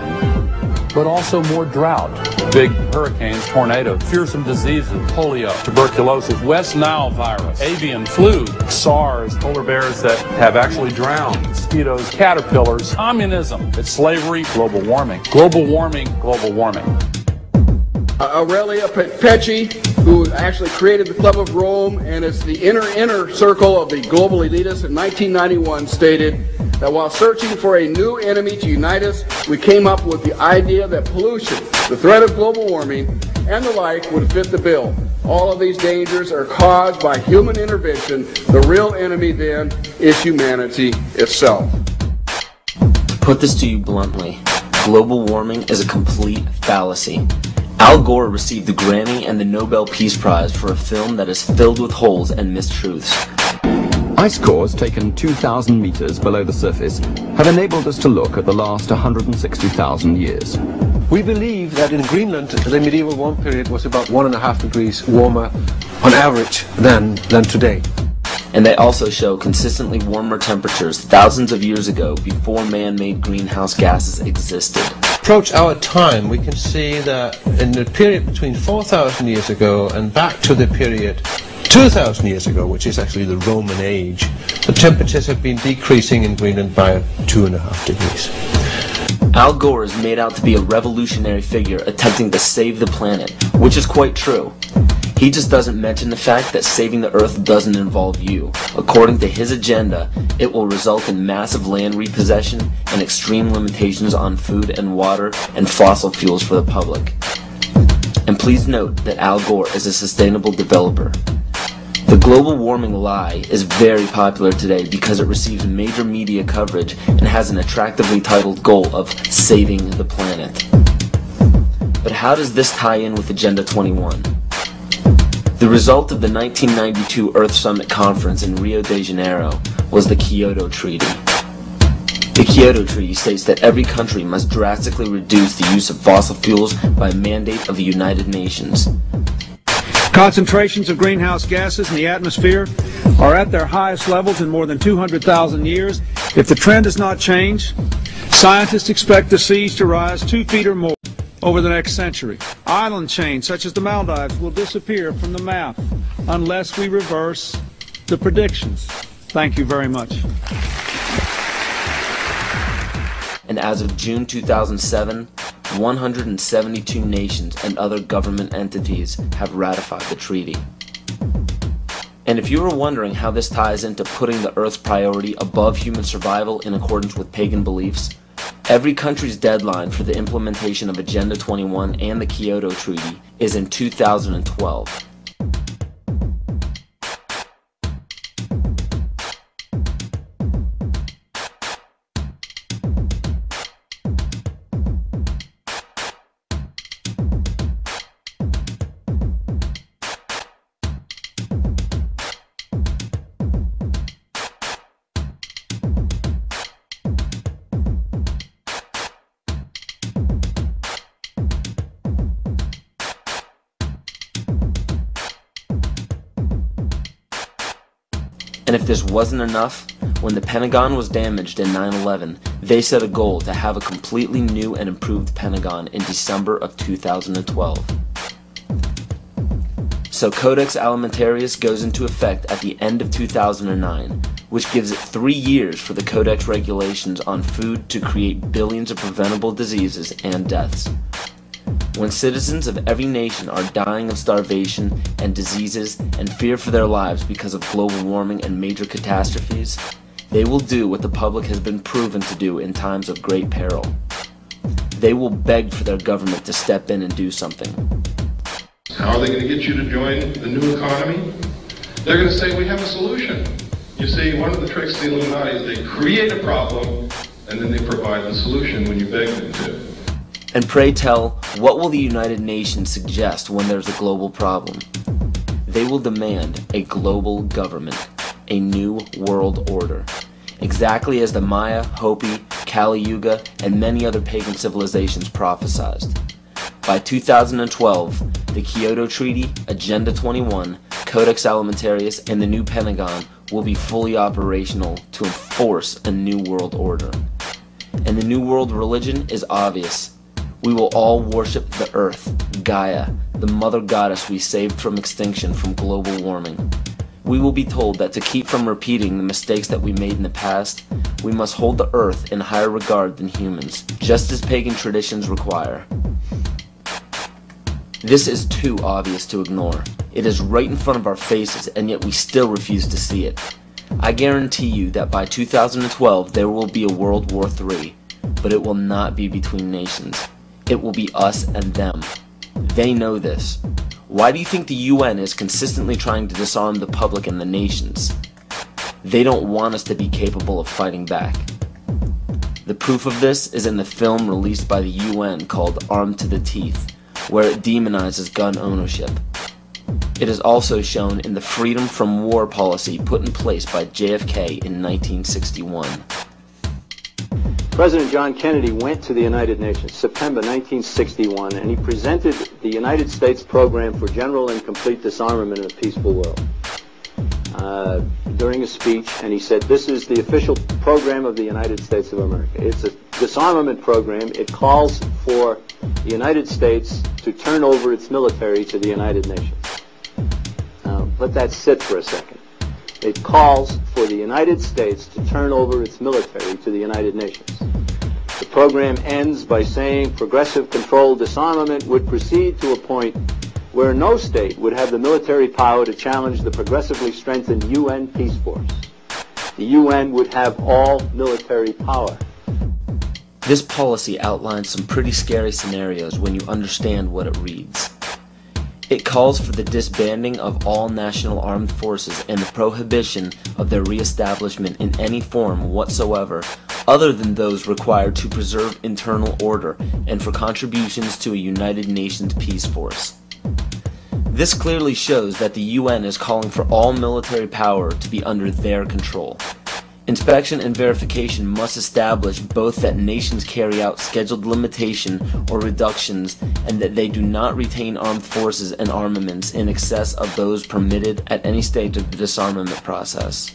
but also more drought. Big hurricanes, tornadoes, fearsome diseases, polio, tuberculosis, West Nile virus, avian flu, SARS, polar bears that have actually drowned, mosquitoes, caterpillars, communism, it's slavery, global warming, global warming, global warming. Aurelia Pecci, who actually created the Club of Rome, and it's the inner circle of the global elitists in 1991, stated that while searching for a new enemy to unite us, we came up with the idea that pollution, the threat of global warming, and the like would fit the bill. All of these dangers are caused by human intervention. The real enemy then is humanity itself. To put this to you bluntly, global warming is a complete fallacy. Al Gore received the Grammy and the Nobel Peace Prize for a film that is filled with holes and mistruths. Ice cores taken 2,000 meters below the surface have enabled us to look at the last 160,000 years. We believe that in Greenland, the medieval warm period was about 1.5 degrees warmer on average than today. And they also show consistently warmer temperatures thousands of years ago before man-made greenhouse gases existed. Approach our time, we can see that in the period between 4,000 years ago and back to the period 2,000 years ago, which is actually the Roman age, the temperatures have been decreasing in Greenland by 2.5 degrees. Al Gore is made out to be a revolutionary figure attempting to save the planet, which is quite true. He just doesn't mention the fact that saving the Earth doesn't involve you. According to his agenda, it will result in massive land repossession and extreme limitations on food and water and fossil fuels for the public. And please note that Al Gore is a sustainable developer. The global warming lie is very popular today because it receives major media coverage and has an attractively titled goal of saving the planet. But how does this tie in with Agenda 21? The result of the 1992 Earth Summit Conference in Rio de Janeiro was the Kyoto Treaty. The Kyoto Treaty states that every country must drastically reduce the use of fossil fuels by mandate of the United Nations. Concentrations of greenhouse gases in the atmosphere are at their highest levels in more than 200,000 years. If the trend does not change, scientists expect the seas to rise 2 feet or more over the next century. Island chains such as the Maldives will disappear from the map unless we reverse the predictions. Thank you very much. And as of June 2007, 172 nations and other government entities have ratified the treaty. And if you were wondering how this ties into putting the Earth's priority above human survival in accordance with pagan beliefs, every country's deadline for the implementation of Agenda 21 and the Kyoto Treaty is in 2012. And if this wasn't enough, when the Pentagon was damaged in 9/11, they set a goal to have a completely new and improved Pentagon in December of 2012. So Codex Alimentarius goes into effect at the end of 2009, which gives it 3 years for the Codex regulations on food to create billions of preventable diseases and deaths. When citizens of every nation are dying of starvation and diseases and fear for their lives because of global warming and major catastrophes, they will do what the public has been proven to do in times of great peril. They will beg for their government to step in and do something. How are they going to get you to join the new economy? They're going to say, we have a solution. You see, one of the tricks of the Illuminati is they create a problem and then they provide the solution when you beg them to. And pray tell, what will the United Nations suggest when there's a global problem? They will demand a global government, a new world order, exactly as the Maya, Hopi, Kali Yuga, and many other pagan civilizations prophesized. By 2012, the Kyoto Treaty, Agenda 21, Codex Alimentarius, and the new Pentagon will be fully operational to enforce a new world order. And the new world religion is obvious. We will all worship the earth, Gaia, the mother goddess we saved from extinction from global warming. We will be told that to keep from repeating the mistakes that we made in the past, we must hold the earth in higher regard than humans, just as pagan traditions require. This is too obvious to ignore. It is right in front of our faces, and yet we still refuse to see it. I guarantee you that by 2012 there will be a World War III, but it will not be between nations. It will be us and them. They know this. Why do you think the UN is consistently trying to disarm the public and the nations? They don't want us to be capable of fighting back. The proof of this is in the film released by the UN called Armed to the Teeth, where it demonizes gun ownership. It is also shown in the Freedom from War policy put in place by JFK in 1961. President John Kennedy went to the United Nations September 1961, and he presented the United States program for general and complete disarmament in a peaceful world during a speech, and he said, this is the official program of the United States of America. It's a disarmament program. It calls for the United States to turn over its military to the United Nations. Now, let that sit for a second. It calls for the United States to turn over its military to the United Nations. The program ends by saying progressive controlled disarmament would proceed to a point where no state would have the military power to challenge the progressively strengthened UN peace force. The UN would have all military power. This policy outlines some pretty scary scenarios when you understand what it reads. It calls for the disbanding of all national armed forces and the prohibition of their reestablishment in any form whatsoever other than those required to preserve internal order and for contributions to a United Nations peace force. This clearly shows that the UN is calling for all military power to be under their control. Inspection and verification must establish both that nations carry out scheduled limitation or reductions and that they do not retain armed forces and armaments in excess of those permitted at any stage of the disarmament process.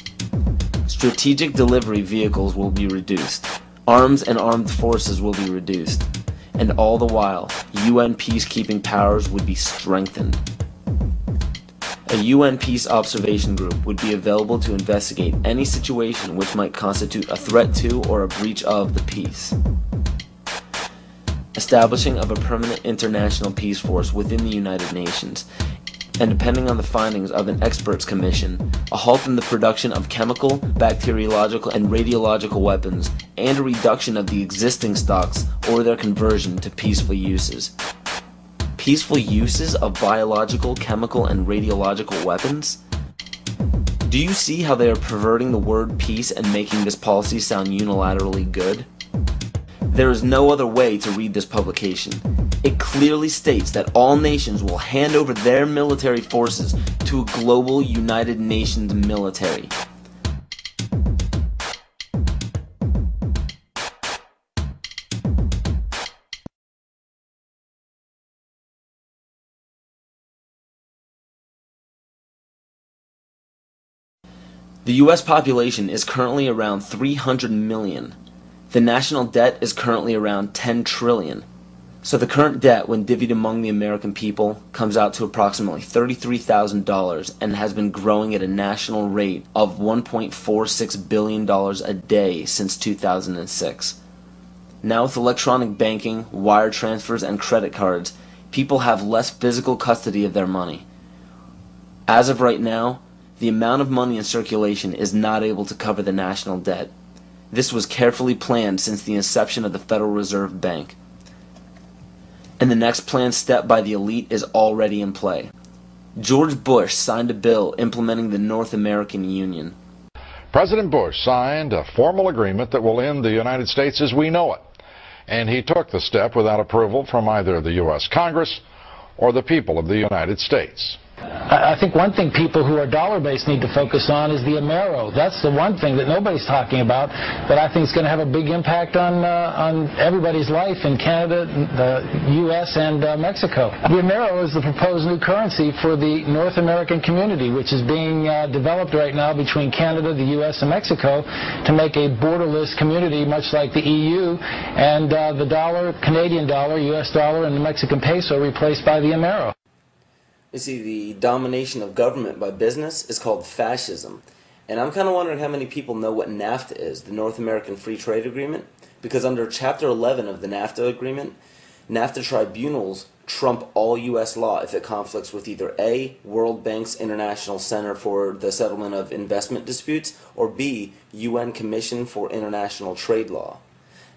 Strategic delivery vehicles will be reduced, arms and armed forces will be reduced, and all the while, UN peacekeeping powers would be strengthened. A UN Peace Observation Group would be available to investigate any situation which might constitute a threat to or a breach of the peace. establishing of a permanent international peace force within the United Nations, and depending on the findings of an experts commission, a halt in the production of chemical, bacteriological, and radiological weapons, and a reduction of the existing stocks or their conversion to peaceful uses. Peaceful uses of biological, chemical, and radiological weapons? Do you see how they are perverting the word peace and making this policy sound unilaterally good? There is no other way to read this publication. It clearly states that all nations will hand over their military forces to a global United Nations military. The US population is currently around 300 million. The national debt is currently around 10 trillion. So the current debt, when divvied among the American people, comes out to approximately $33,000 and has been growing at a national rate of $1.46 billion a day since 2006. Now with electronic banking, wire transfers, and credit cards, people have less physical custody of their money. As of right now, the amount of money in circulation is not able to cover the national debt. This was carefully planned since the inception of the Federal Reserve Bank. And the next planned step by the elite is already in play. George Bush signed a bill implementing the North American Union. President Bush signed a formal agreement that will end the United States as we know it. And he took the step without approval from either the U.S. Congress or the people of the United States. I think one thing people who are dollar-based need to focus on is the Amero. That's the one thing that nobody's talking about that I think is going to have a big impact on everybody's life in Canada, the U.S., and Mexico. The Amero is the proposed new currency for the North American community, which is being developed right now between Canada, the U.S., and Mexico to make a borderless community, much like the EU, and the dollar, Canadian dollar, U.S. dollar, and the Mexican peso replaced by the Amero. You see, the domination of government by business is called fascism. And I'm kind of wondering how many people know what NAFTA is, the North American Free Trade Agreement, because under Chapter 11 of the NAFTA agreement, NAFTA tribunals trump all U.S. law if it conflicts with either A, World Bank's International Center for the Settlement of Investment Disputes, or B, UN Commission for International Trade Law.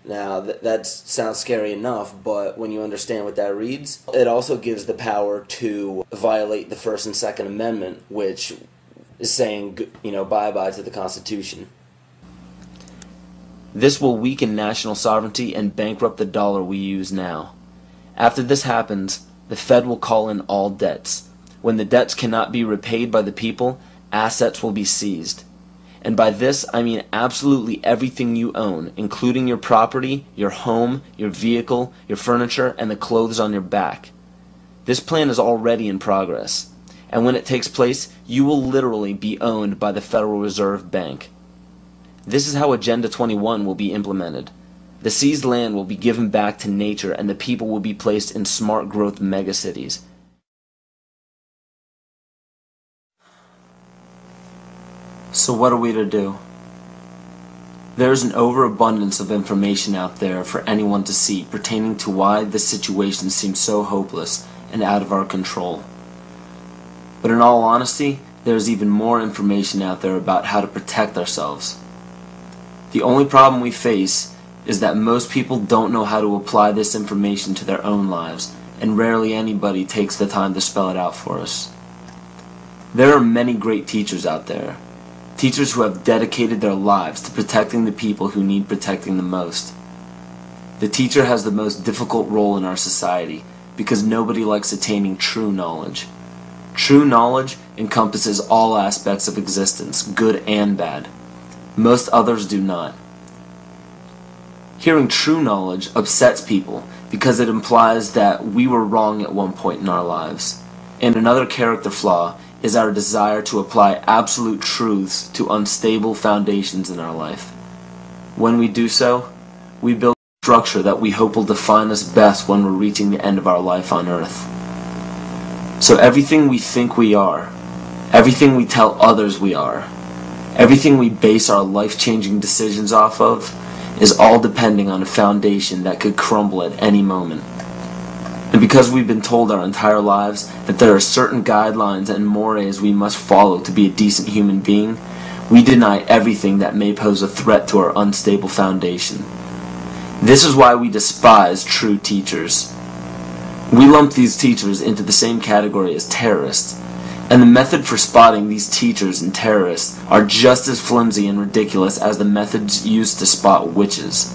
Now, that sounds scary enough, but when you understand what that reads, it also gives the power to violate the First and Second Amendment, which is saying, bye-bye to the Constitution. This will weaken national sovereignty and bankrupt the dollar we use now. After this happens, the Fed will call in all debts. When the debts cannot be repaid by the people, assets will be seized. And by this, I mean absolutely everything you own, including your property, your home, your vehicle, your furniture, and the clothes on your back. This plan is already in progress. And when it takes place, you will literally be owned by the Federal Reserve Bank. This is how Agenda 21 will be implemented. The seized land will be given back to nature, and the people will be placed in smart growth megacities. So what are we to do? There is an overabundance of information out there for anyone to see pertaining to why this situation seems so hopeless and out of our control. But in all honesty, there is even more information out there about how to protect ourselves. The only problem we face is that most people don't know how to apply this information to their own lives, and rarely anybody takes the time to spell it out for us. There are many great teachers out there. Teachers who have dedicated their lives to protecting the people who need protecting the most. The teacher has the most difficult role in our society because nobody likes attaining true knowledge. True knowledge encompasses all aspects of existence, good and bad. Most others do not. Hearing true knowledge upsets people because it implies that we were wrong at one point in our lives. And another character flaw is our desire to apply absolute truths to unstable foundations in our life. When we do so, we build a structure that we hope will define us best when we're reaching the end of our life on earth. So everything we think we are, everything we tell others we are, everything we base our life-changing decisions off of, is all depending on a foundation that could crumble at any moment. And because we've been told our entire lives that there are certain guidelines and mores we must follow to be a decent human being, we deny everything that may pose a threat to our unstable foundation. This is why we despise true teachers. We lump these teachers into the same category as terrorists, and the method for spotting these teachers and terrorists are just as flimsy and ridiculous as the methods used to spot witches.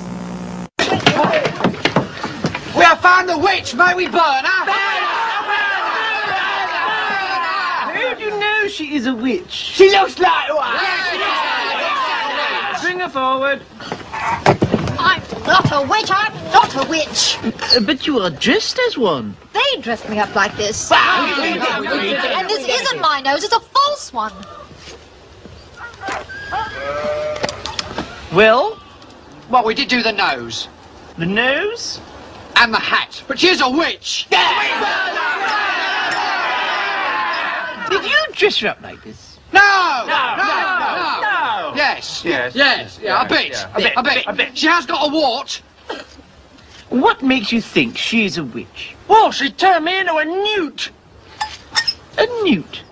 We have found the witch, may we burn her? How do you know she is a witch? She looks like one. Bring her forward. I'm not a witch, I'm not a witch. But you are dressed as one. They dressed me up like this. And this isn't my nose, it's a false one. Well? Well, we did do the nose. The nose? And the hat. But she's a witch. Did you dress her up like this? No! No! Yes. Yes. Yeah, a bit. She has got a wart. What makes you think she's a witch? Well, she turned me into a newt. A newt?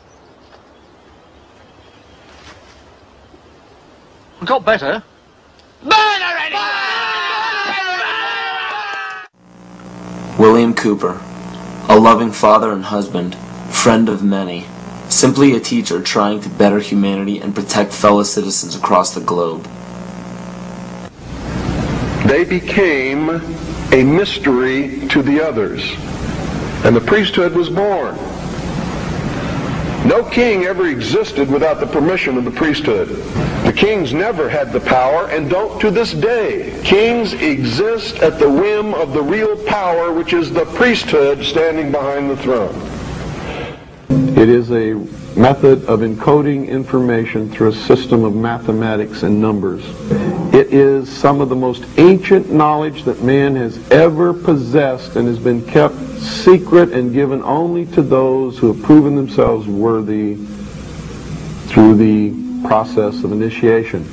Got better. Burn her anyway! William Cooper, a loving father and husband, friend of many, simply a teacher trying to better humanity and protect fellow citizens across the globe. They became a mystery to the others, and the priesthood was born. No king ever existed without the permission of the priesthood. The kings never had the power and don't to this day. Kings exist at the whim of the real power, which is the priesthood standing behind the throne. It is a method of encoding information through a system of mathematics and numbers. It is some of the most ancient knowledge that man has ever possessed and has been kept secret and given only to those who have proven themselves worthy through the process of initiation.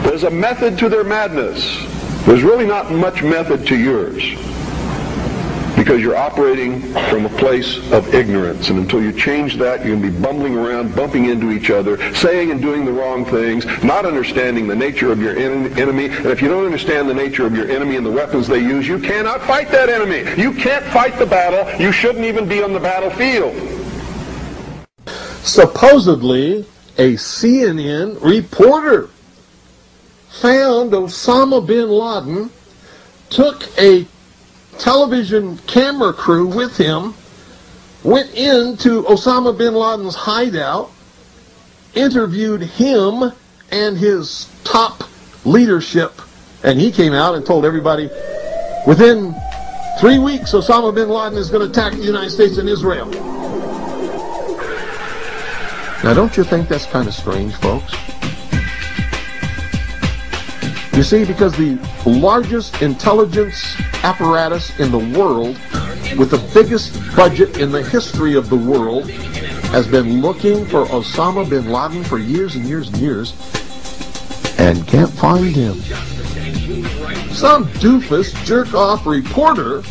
There's a method to their madness. There's really not much method to yours, because you're operating from a place of ignorance, and until you change that, you're going to be bumbling around, bumping into each other, saying and doing the wrong things, not understanding the nature of your enemy. And if you don't understand the nature of your enemy and the weapons they use, you cannot fight that enemy. You can't fight the battle. You shouldn't even be on the battlefield. Supposedly, a CNN reporter found Osama bin Laden, took a television camera crew with him, went into Osama bin Laden's hideout, interviewed him and his top leadership, and he came out and told everybody, within 3 weeks Osama bin Laden is going to attack the United States and Israel. Now, don't you think that's kind of strange, folks? You see, because the largest intelligence apparatus in the world, with the biggest budget in the history of the world, has been looking for Osama bin Laden for years and years and years, and can't find him. Some doofus jerk-off reporter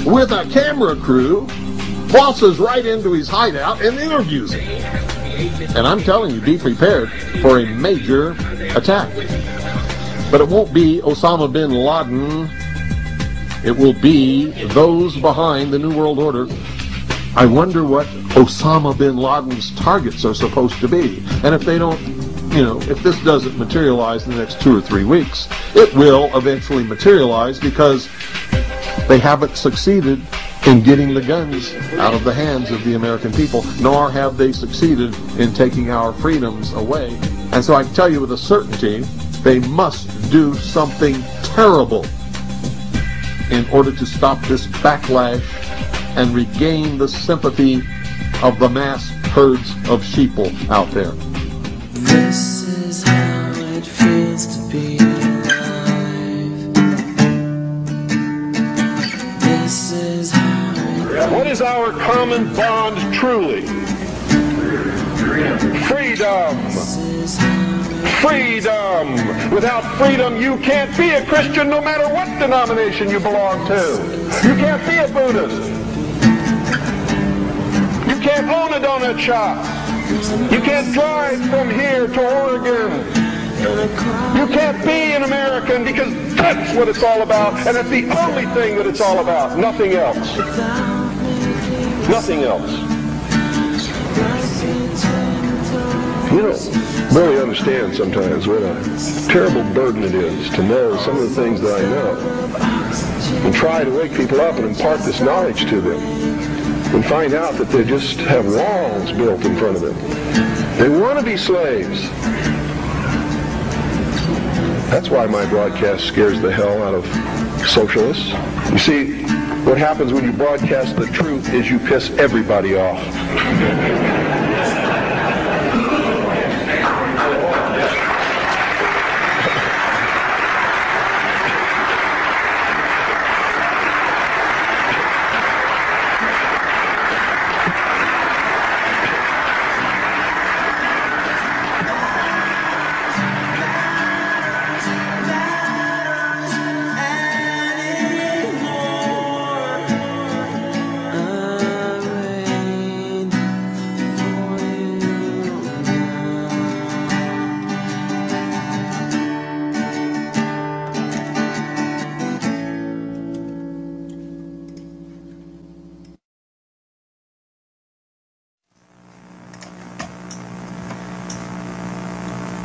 with a camera crew waltzes right into his hideout and interviews him. And I'm telling you, be prepared for a major attack. But it won't be Osama bin Laden. It will be those behind the New World Order. I wonder what Osama bin Laden's targets are supposed to be. And if they don't, if this doesn't materialize in the next 2 or 3 weeks, it will eventually materialize, because they haven't succeeded in getting the guns out of the hands of the American people, nor have they succeeded in taking our freedoms away. And so I can tell you with a certainty, they must do something terrible in order to stop this backlash and regain the sympathy of the mass herds of sheeple out there. This is how it feels to be alive. This is how What is our common bond truly? Freedom. Freedom! Without freedom, you can't be a Christian no matter what denomination you belong to. You can't be a Buddhist. You can't own a donut shop. You can't drive from here to Oregon. You can't be an American because that's what it's all about, and it's the only thing that it's all about. Nothing else. Nothing else. You don't really understand sometimes what a terrible burden it is to know some of the things that I know and try to wake people up and impart this knowledge to them and find out that they just have walls built in front of them. They want to be slaves. That's why my broadcast scares the hell out of socialists. You see, what happens when you broadcast the truth is you piss everybody off.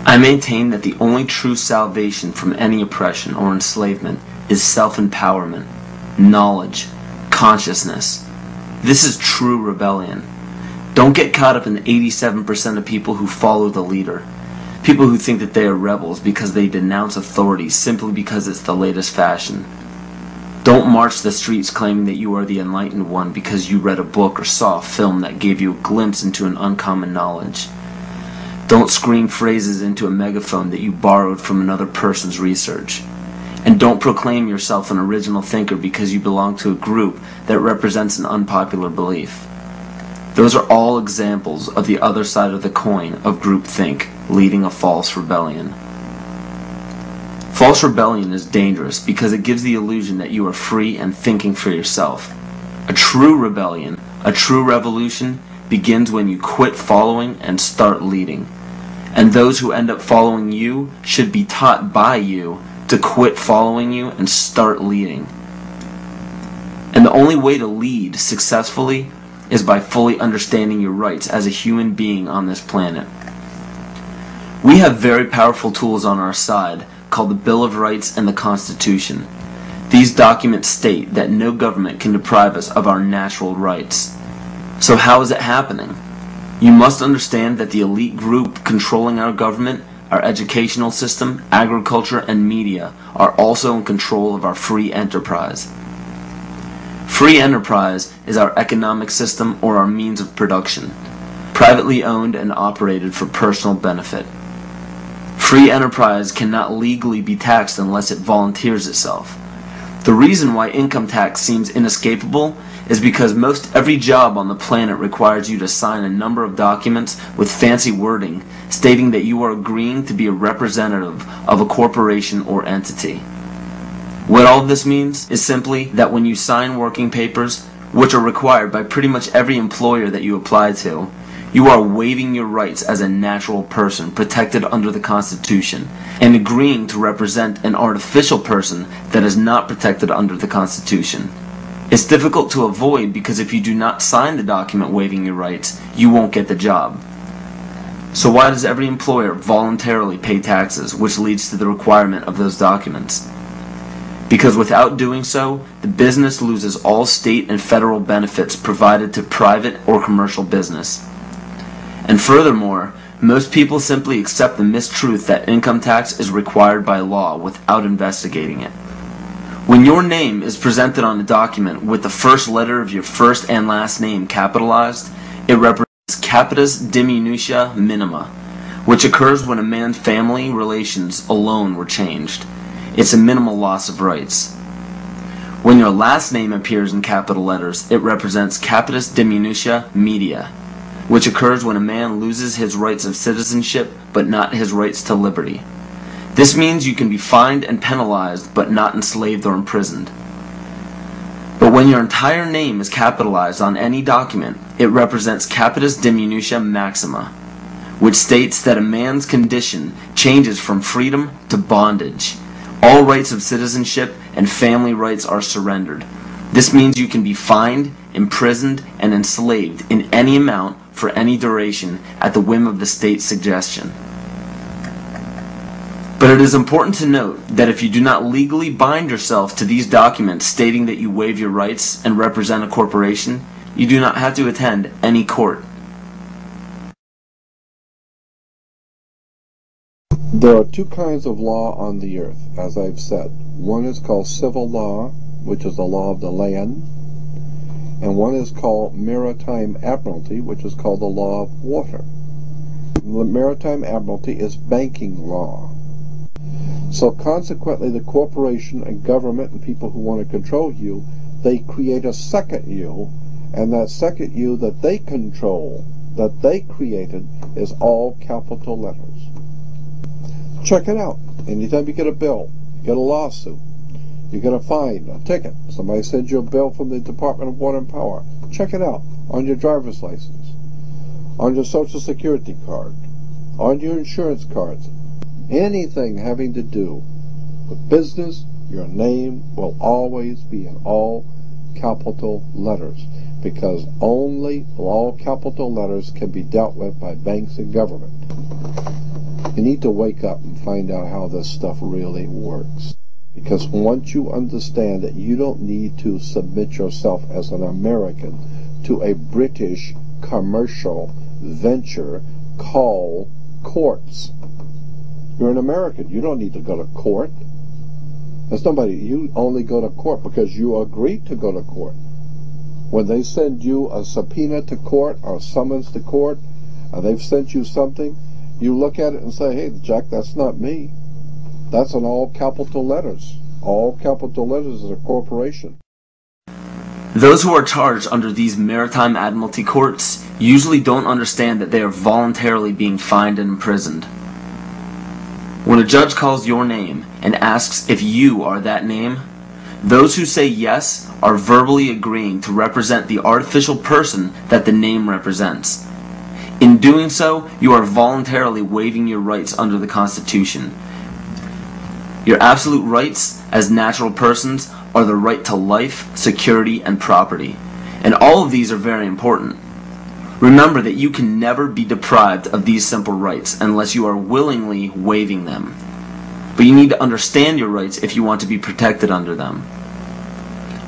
I maintain that the only true salvation from any oppression or enslavement is self-empowerment, knowledge, consciousness. This is true rebellion. Don't get caught up in the 87% of people who follow the leader. People who think that they are rebels because they denounce authority simply because it's the latest fashion. Don't march the streets claiming that you are the enlightened one because you read a book or saw a film that gave you a glimpse into an uncommon knowledge. Don't scream phrases into a megaphone that you borrowed from another person's research. And don't proclaim yourself an original thinker because you belong to a group that represents an unpopular belief. Those are all examples of the other side of the coin of groupthink, leading a false rebellion. False rebellion is dangerous because it gives the illusion that you are free and thinking for yourself. A true rebellion, a true revolution, begins when you quit following and start leading. And those who end up following you should be taught by you to quit following you and start leading. And the only way to lead successfully is by fully understanding your rights as a human being on this planet. We have very powerful tools on our side called the Bill of Rights and the Constitution. These documents state that no government can deprive us of our natural rights. So how is it happening? You must understand that the elite group controlling our government, our educational system, agriculture, and media are also in control of our free enterprise. Free enterprise is our economic system or our means of production, privately owned and operated for personal benefit. Free enterprise cannot legally be taxed unless it volunteers itself. The reason why income tax seems inescapable is because most every job on the planet requires you to sign a number of documents with fancy wording stating that you are agreeing to be a representative of a corporation or entity. What all of this means is simply that when you sign working papers, which are required by pretty much every employer that you apply to, you are waiving your rights as a natural person protected under the Constitution and agreeing to represent an artificial person that is not protected under the Constitution. It's difficult to avoid because if you do not sign the document waiving your rights, you won't get the job. So why does every employer voluntarily pay taxes, which leads to the requirement of those documents? Because without doing so, the business loses all state and federal benefits provided to private or commercial business. And furthermore, most people simply accept the mistruth that income tax is required by law without investigating it. When your name is presented on a document with the first letter of your first and last name capitalized, it represents capitis diminutia minima, which occurs when a man's family relations alone were changed. It's a minimal loss of rights. When your last name appears in capital letters, it represents capitis diminutia media, which occurs when a man loses his rights of citizenship but not his rights to liberty. This means you can be fined and penalized but not enslaved or imprisoned. But when your entire name is capitalized on any document, it represents capitis diminutia maxima, which states that a man's condition changes from freedom to bondage. All rights of citizenship and family rights are surrendered. This means you can be fined, imprisoned, and enslaved in any amount for any duration at the whim of the state's suggestion. But it is important to note that if you do not legally bind yourself to these documents stating that you waive your rights and represent a corporation, you do not have to attend any court. There are two kinds of law on the earth, as I've said. One is called civil law, which is the law of the land, and one is called maritime admiralty, which is called the law of water. The maritime admiralty is banking law. So consequently, the corporation and government and people who want to control you, they create a second you, and that second you that they control, that they created, is all capital letters. Check it out. Anytime you get a bill, you get a lawsuit, you get a fine, a ticket, somebody sends you a bill from the Department of Water and Power, check it out on your driver's license, on your Social Security card, on your insurance cards. Anything having to do with business, your name will always be in all capital letters, because only all capital letters can be dealt with by banks and government. You need to wake up and find out how this stuff really works. Because once you understand that you don't need to submit yourself as an American to a British commercial venture called courts. You're an American. You don't need to go to court. There's nobody. You only go to court because you agreed to go to court. When they send you a subpoena to court or a summons to court, and they've sent you something, you look at it and say, hey, Jack, that's not me. That's in all capital letters. All capital letters is a corporation. Those who are charged under these maritime admiralty courts usually don't understand that they are voluntarily being fined and imprisoned. When a judge calls your name and asks if you are that name, those who say yes are verbally agreeing to represent the artificial person that the name represents. In doing so, you are voluntarily waiving your rights under the Constitution. Your absolute rights as natural persons are the right to life, security, and property. And all of these are very important. Remember that you can never be deprived of these simple rights unless you are willingly waiving them. But you need to understand your rights if you want to be protected under them.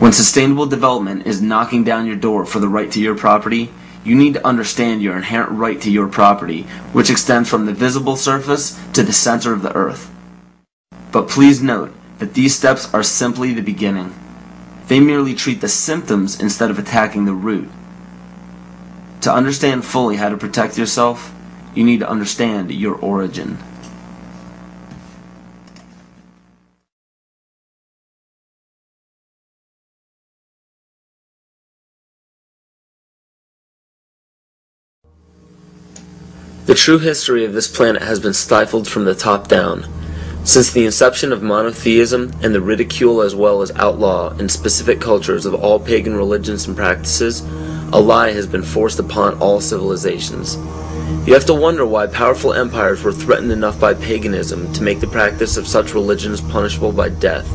When sustainable development is knocking down your door for the right to your property, you need to understand your inherent right to your property, which extends from the visible surface to the center of the earth. But please note that these steps are simply the beginning. They merely treat the symptoms instead of attacking the root. To understand fully how to protect yourself, you need to understand your origin. The true history of this planet has been stifled from the top down. Since the inception of monotheism and the ridicule as well as outlaw in specific cultures of all pagan religions and practices, a lie has been forced upon all civilizations. You have to wonder why powerful empires were threatened enough by paganism to make the practice of such religions punishable by death.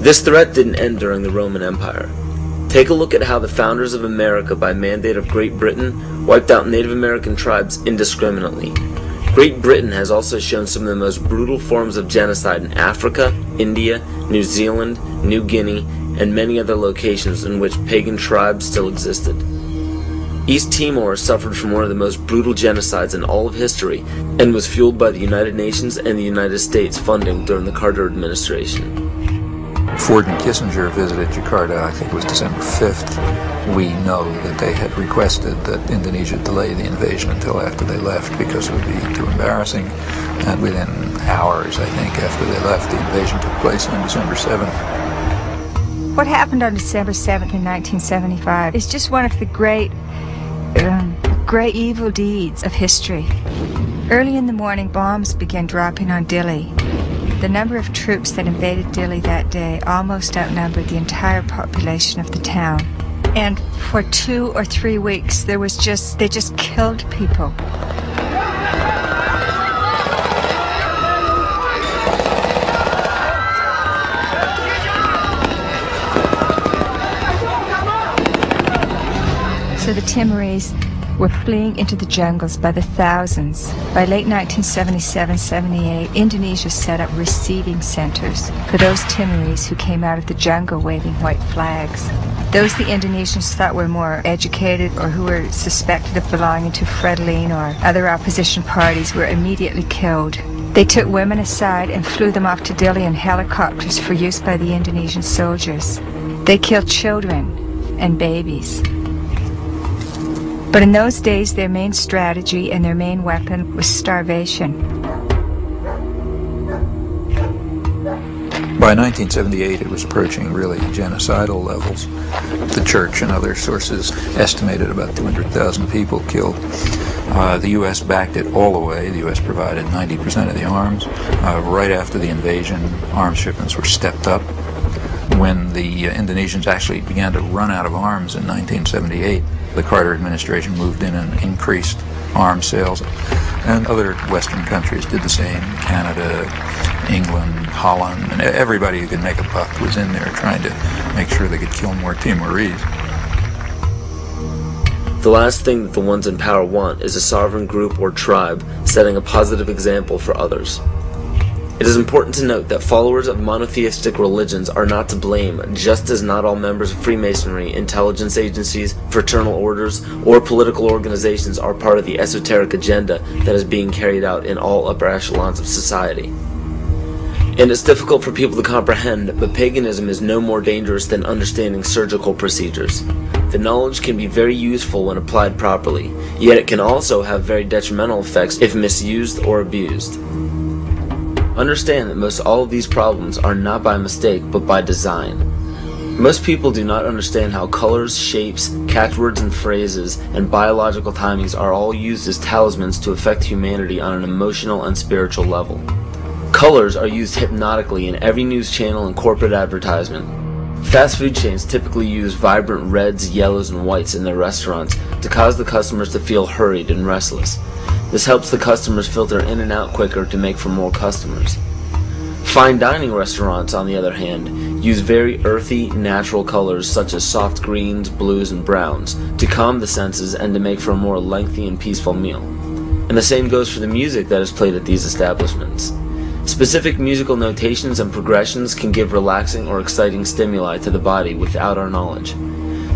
This threat didn't end during the Roman Empire. Take a look at how the founders of America, by mandate of Great Britain, wiped out Native American tribes indiscriminately. Great Britain has also shown some of the most brutal forms of genocide in Africa, India, New Zealand, New Guinea, and many other locations in which pagan tribes still existed. East Timor suffered from one of the most brutal genocides in all of history and was fueled by the United Nations and the United States funding during the Carter administration. Ford and Kissinger visited Jakarta, I think it was December 5th. We know that they had requested that Indonesia delay the invasion until after they left because it would be too embarrassing. And within hours, I think, after they left, the invasion took place on December 7th. What happened on December 7th in 1975 is just one of the great great evil deeds of history. Early in the morning, bombs began dropping on Dili. The number of troops that invaded Dili that day almost outnumbered the entire population of the town. And for 2 or 3 weeks, they just killed people. So the Timorese were fleeing into the jungles by the thousands. By late 1977-78, Indonesia set up receiving centers for those Timorese who came out of the jungle waving white flags. Those the Indonesians thought were more educated or who were suspected of belonging to Frelimo or other opposition parties were immediately killed. They took women aside and flew them off to Dili in helicopters for use by the Indonesian soldiers. They killed children and babies. But in those days, their main strategy and their main weapon was starvation. By 1978, it was approaching really genocidal levels. The church and other sources estimated about 200,000 people killed. The U.S. backed it all the way. The U.S. provided 90% of the arms. Right after the invasion, arms shipments were stepped up. When the Indonesians actually began to run out of arms in 1978, the Carter administration moved in and increased arms sales, and other Western countries did the same. Canada, England, Holland, and everybody who could make a buck was in there trying to make sure they could kill more Timorese. The last thing that the ones in power want is a sovereign group or tribe setting a positive example for others. It is important to note that followers of monotheistic religions are not to blame, just as not all members of Freemasonry, intelligence agencies, fraternal orders, or political organizations are part of the esoteric agenda that is being carried out in all upper echelons of society. And it's difficult for people to comprehend, but paganism is no more dangerous than understanding surgical procedures. The knowledge can be very useful when applied properly, yet it can also have very detrimental effects if misused or abused. Understand that most all of these problems are not by mistake, but by design. Most people do not understand how colors, shapes, catchwords and phrases, and biological timings are all used as talismans to affect humanity on an emotional and spiritual level. Colors are used hypnotically in every news channel and corporate advertisement. Fast food chains typically use vibrant reds, yellows, and whites in their restaurants to cause the customers to feel hurried and restless. This helps the customers filter in and out quicker to make for more customers. Fine dining restaurants, on the other hand, use very earthy, natural colors such as soft greens, blues, and browns to calm the senses and to make for a more lengthy and peaceful meal. And the same goes for the music that is played at these establishments. Specific musical notations and progressions can give relaxing or exciting stimuli to the body without our knowledge.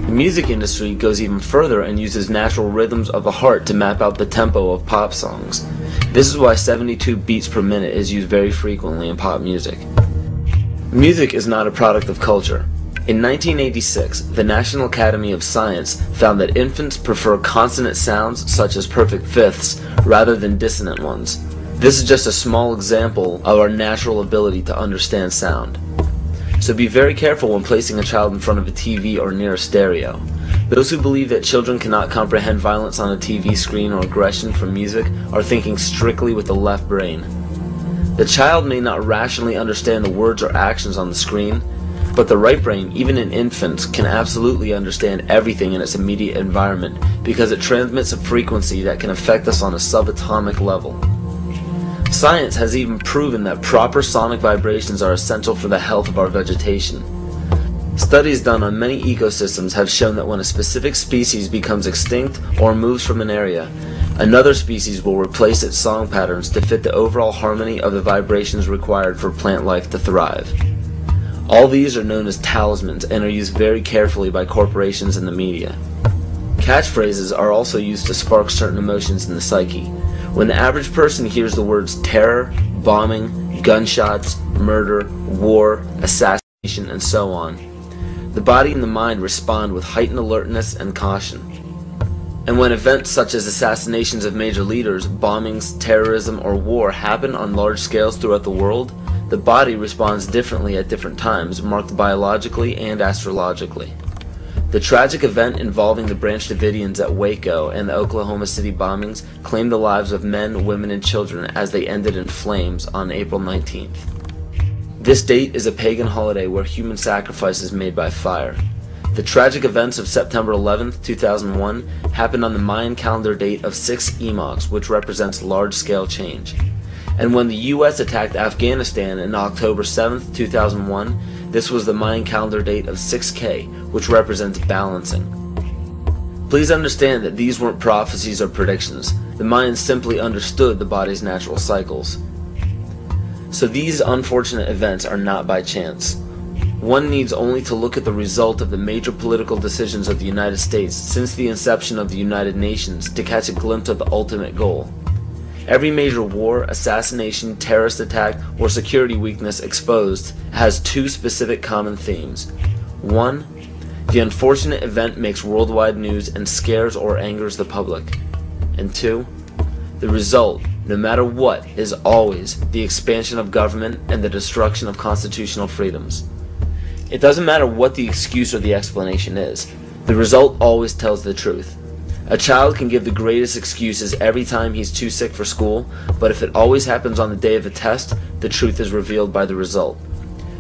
The music industry goes even further and uses natural rhythms of the heart to map out the tempo of pop songs. This is why 72 beats per minute is used very frequently in pop music. Music is not a product of culture. In 1986, the National Academy of Science found that infants prefer consonant sounds such as perfect fifths rather than dissonant ones. This is just a small example of our natural ability to understand sound. So be very careful when placing a child in front of a TV or near a stereo. Those who believe that children cannot comprehend violence on a TV screen or aggression from music are thinking strictly with the left brain. The child may not rationally understand the words or actions on the screen, but the right brain, even in infants, can absolutely understand everything in its immediate environment because it transmits a frequency that can affect us on a subatomic level. Science has even proven that proper sonic vibrations are essential for the health of our vegetation. Studies done on many ecosystems have shown that when a specific species becomes extinct or moves from an area, another species will replace its song patterns to fit the overall harmony of the vibrations required for plant life to thrive. All these are known as talismans and are used very carefully by corporations and the media. Catchphrases are also used to spark certain emotions in the psyche. When the average person hears the words terror, bombing, gunshots, murder, war, assassination, and so on, the body and the mind respond with heightened alertness and caution. And when events such as assassinations of major leaders, bombings, terrorism, or war happen on large scales throughout the world, the body responds differently at different times, marked biologically and astrologically. The tragic event involving the Branch Davidians at Waco and the Oklahoma City bombings claimed the lives of men, women, and children as they ended in flames on April 19th. This date is a pagan holiday where human sacrifice is made by fire. The tragic events of September 11th, 2001 happened on the Mayan calendar date of 6 epochs, which represents large-scale change. And when the U.S. attacked Afghanistan on October 7th, 2001, this was the Mayan calendar date of 6K, which represents balancing. Please understand that these weren't prophecies or predictions. The Mayans simply understood the body's natural cycles. So these unfortunate events are not by chance. One needs only to look at the result of the major political decisions of the United States since the inception of the United Nations to catch a glimpse of the ultimate goal. Every major war, assassination, terrorist attack, or security weakness exposed has two specific common themes. 1. The unfortunate event makes worldwide news and scares or angers the public. And 2. The result, no matter what, is always the expansion of government and the destruction of constitutional freedoms. It doesn't matter what the excuse or the explanation is. The result always tells the truth. A child can give the greatest excuses every time he's too sick for school, but if it always happens on the day of a test, the truth is revealed by the result.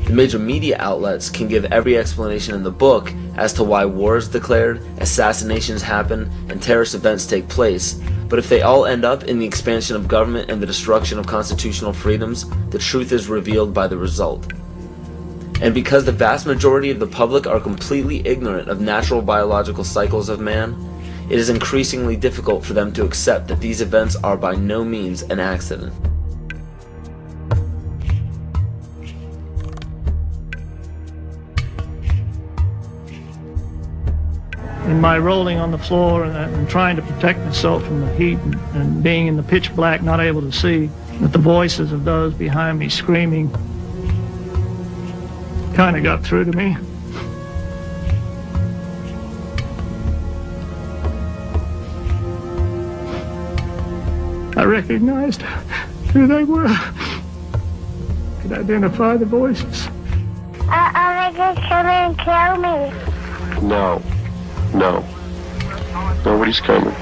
The major media outlets can give every explanation in the book as to why war is declared, assassinations happen, and terrorist events take place, but if they all end up in the expansion of government and the destruction of constitutional freedoms, the truth is revealed by the result. And because the vast majority of the public are completely ignorant of natural biological cycles of man, it is increasingly difficult for them to accept that these events are by no means an accident. In my rolling on the floor and trying to protect myself from the heat and being in the pitch black, not able to see, that the voices of those behind me screaming kind of got through to me. I recognized who they were. Could identify the voices. Are they going to come and kill me? No. No. Nobody's coming.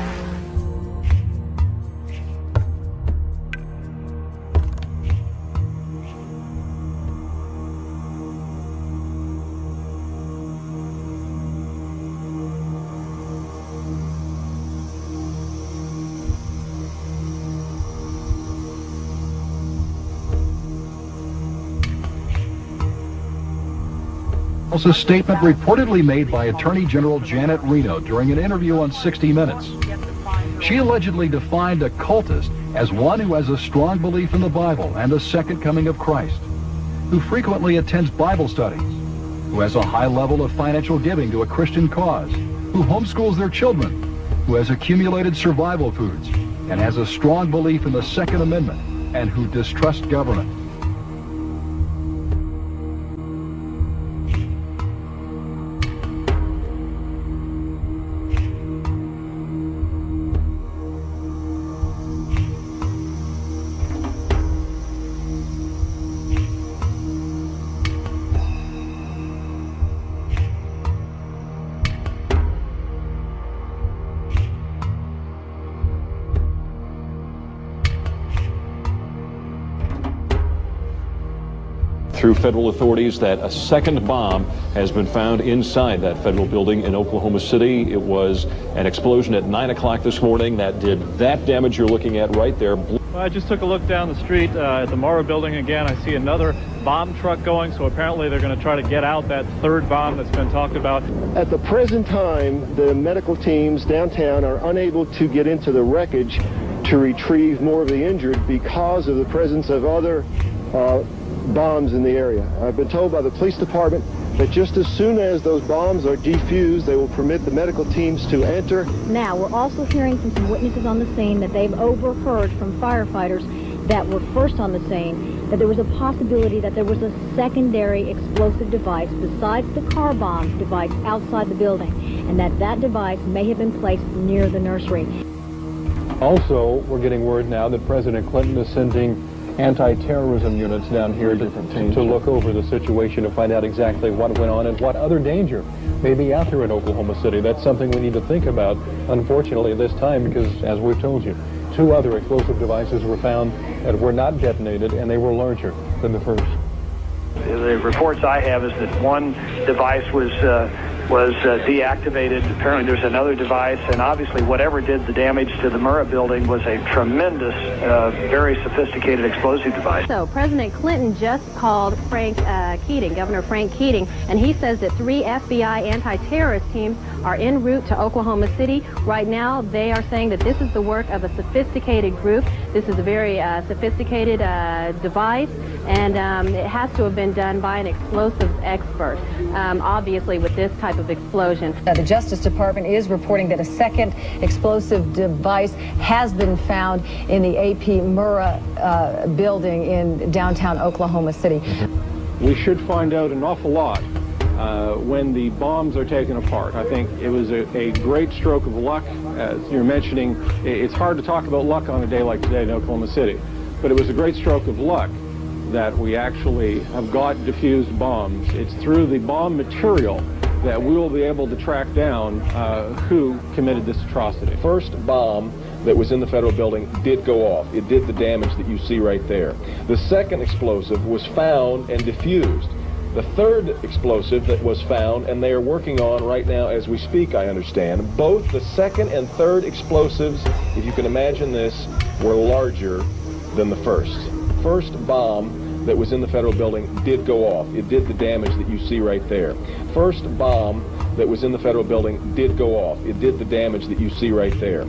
Was a statement reportedly made by Attorney General Janet Reno during an interview on 60 Minutes. She allegedly defined a cultist as one who has a strong belief in the Bible and the second coming of Christ, who frequently attends Bible studies, who has a high level of financial giving to a Christian cause, who homeschools their children, who has accumulated survival foods, and has a strong belief in the Second Amendment, and who distrusts government. Through federal authorities that a second bomb has been found inside that federal building in Oklahoma City. It was an explosion at 9 o'clock this morning that did that damage you're looking at right there. I just took a look down the street at the Morrow building again. I see another bomb truck going, so apparently they're going to try to get out that third bomb that's been talked about. At the present time, the medical teams downtown are unable to get into the wreckage to retrieve more of the injured because of the presence of other bombs in the area. I've been told by the police department that just as soon as those bombs are defused, they will permit the medical teams to enter. Now, we're also hearing from some witnesses on the scene that they've overheard from firefighters that were first on the scene that there was a possibility that there was a secondary explosive device besides the car bomb device outside the building, and that device may have been placed near the nursery. Also, we're getting word now that President Clinton is sending anti-terrorism units down here to look over the situation to find out exactly what went on and what other danger may be out there in Oklahoma City. That's something we need to think about, unfortunately, this time, because, as we've told you, 2 other explosive devices were found that were not detonated, and they were larger than the first. The reports I have is that one device was deactivated. Apparently there's another device, and obviously whatever did the damage to the Murrah building was a tremendous, very sophisticated explosive device. So President Clinton just called Frank Keating, Governor Frank Keating, and he says that 3 FBI anti-terrorist teams are en route to Oklahoma City. Right now they are saying that this is the work of a sophisticated group. This is a very sophisticated device, and it has to have been done by an explosives expert, obviously with this type of explosion. The Justice Department is reporting that a second explosive device has been found in the AP Murrah building in downtown Oklahoma City. We should find out an awful lot when the bombs are taken apart. I think it was a great stroke of luck. As you're mentioning, it's hard to talk about luck on a day like today in Oklahoma City, but it was a great stroke of luck that we actually have got diffused bombs. It's through the bomb material that we will be able to track down who committed this atrocity. First bomb that was in the federal building did go off. It did the damage that you see right there. The second explosive was found and diffused. The third explosive that was found, and they are working on right now as we speak, I understand, both the second and third explosives, if you can imagine this, were larger than the first. First bomb that was in the federal building did go off. It did the damage that you see right there. First bomb that was in the federal building did go off. It did the damage that you see right there.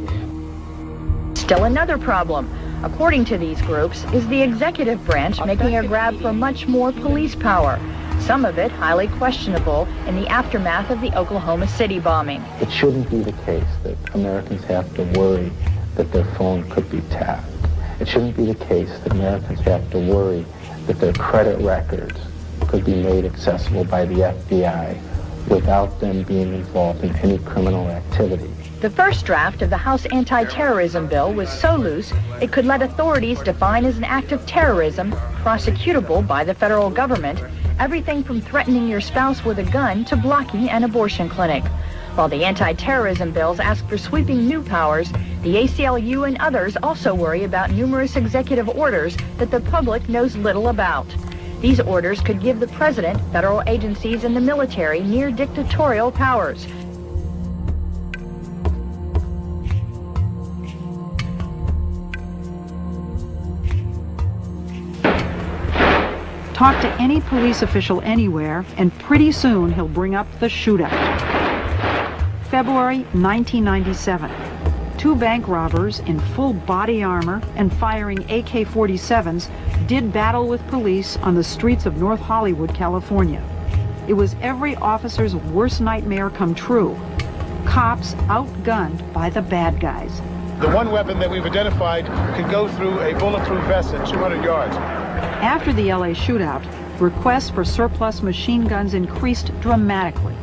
Still another problem, according to these groups, is the executive branch making a grab for much more police power. Some of it highly questionable in the aftermath of the Oklahoma City bombing. It shouldn't be the case that Americans have to worry that their phone could be tapped. It shouldn't be the case that Americans have to worry that their credit records could be made accessible by the FBI without them being involved in any criminal activity. The first draft of the House anti-terrorism bill was so loose it could let authorities define as an act of terrorism, prosecutable by the federal government, everything from threatening your spouse with a gun to blocking an abortion clinic. While the anti-terrorism bills ask for sweeping new powers, the ACLU and others also worry about numerous executive orders that the public knows little about. These orders could give the president, federal agencies, and the military near dictatorial powers. Talk to any police official anywhere, and pretty soon he'll bring up the shootout. February 1997. 2 bank robbers in full body armor and firing AK-47s did battle with police on the streets of North Hollywood, California. It was every officer's worst nightmare come true. Cops outgunned by the bad guys. The one weapon that we've identified can go through a bulletproof vest at 200 yards. After the LA shootout, requests for surplus machine guns increased dramatically.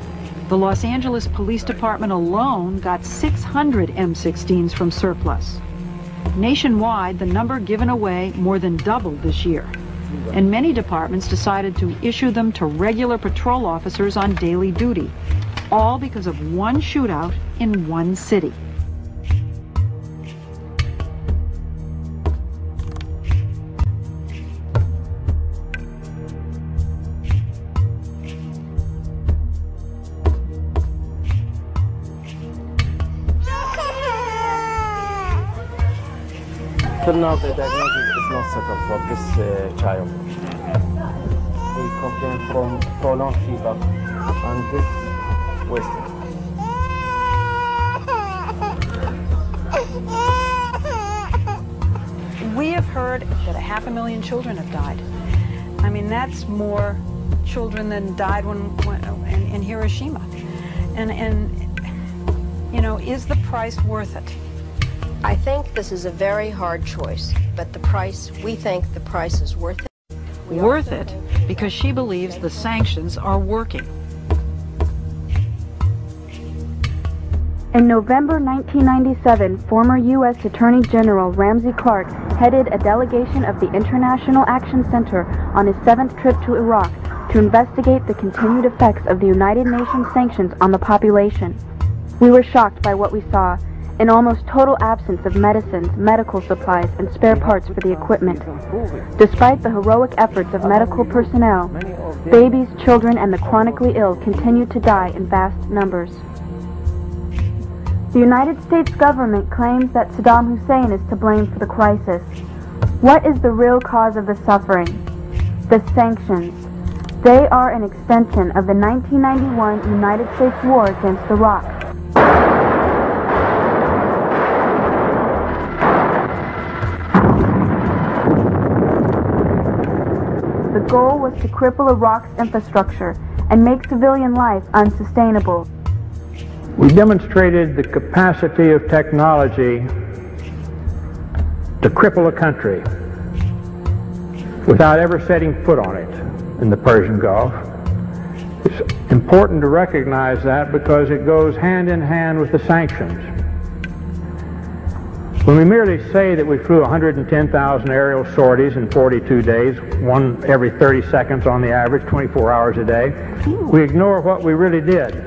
The Los Angeles Police Department alone got 600 M16s from surplus. Nationwide, the number given away more than doubled this year, and many departments decided to issue them to regular patrol officers on daily duty, all because of one shootout in one city. Till now, the diagnosis is not settled for this child. He complained from prolonged fever and this wasting. We have heard that 500,000 children have died. I mean, that's more children than died in Hiroshima. And you know, is the price worth it? I think this is a very hard choice, but the price, we think the price is worth it. Worth it because she believes the sanctions are working. In November 1997, former U.S. Attorney General Ramsey Clark headed a delegation of the International Action Center on his 7th trip to Iraq to investigate the continued effects of the United Nations sanctions on the population. We were shocked by what we saw, an almost total absence of medicines, medical supplies, and spare parts for the equipment. Despite the heroic efforts of medical personnel, babies, children, and the chronically ill continued to die in vast numbers. The United States government claims that Saddam Hussein is to blame for the crisis. What is the real cause of the suffering? The sanctions. They are an extension of the 1991 United States war against Iraq. The goal was to cripple Iraq's infrastructure and make civilian life unsustainable. We demonstrated the capacity of technology to cripple a country without ever setting foot on it in the Persian Gulf. It's important to recognize that because it goes hand in hand with the sanctions. When we merely say that we flew 110,000 aerial sorties in 42 days, one every 30 seconds on the average, 24 hours a day, we ignore what we really did.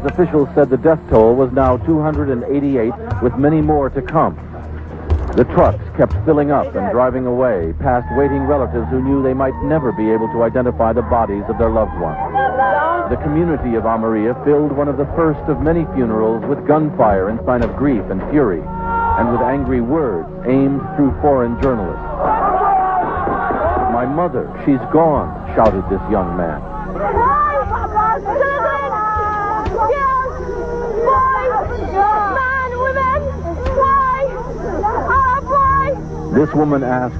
Officials said the death toll was now 288, with many more to come. The trucks kept filling up and driving away, past waiting relatives who knew they might never be able to identify the bodies of their loved ones. The community of Almeria filled one of the first of many funerals with gunfire in sign of grief and fury, and with angry words aimed through foreign journalists. "My mother, she's gone," shouted this young man. This woman asked,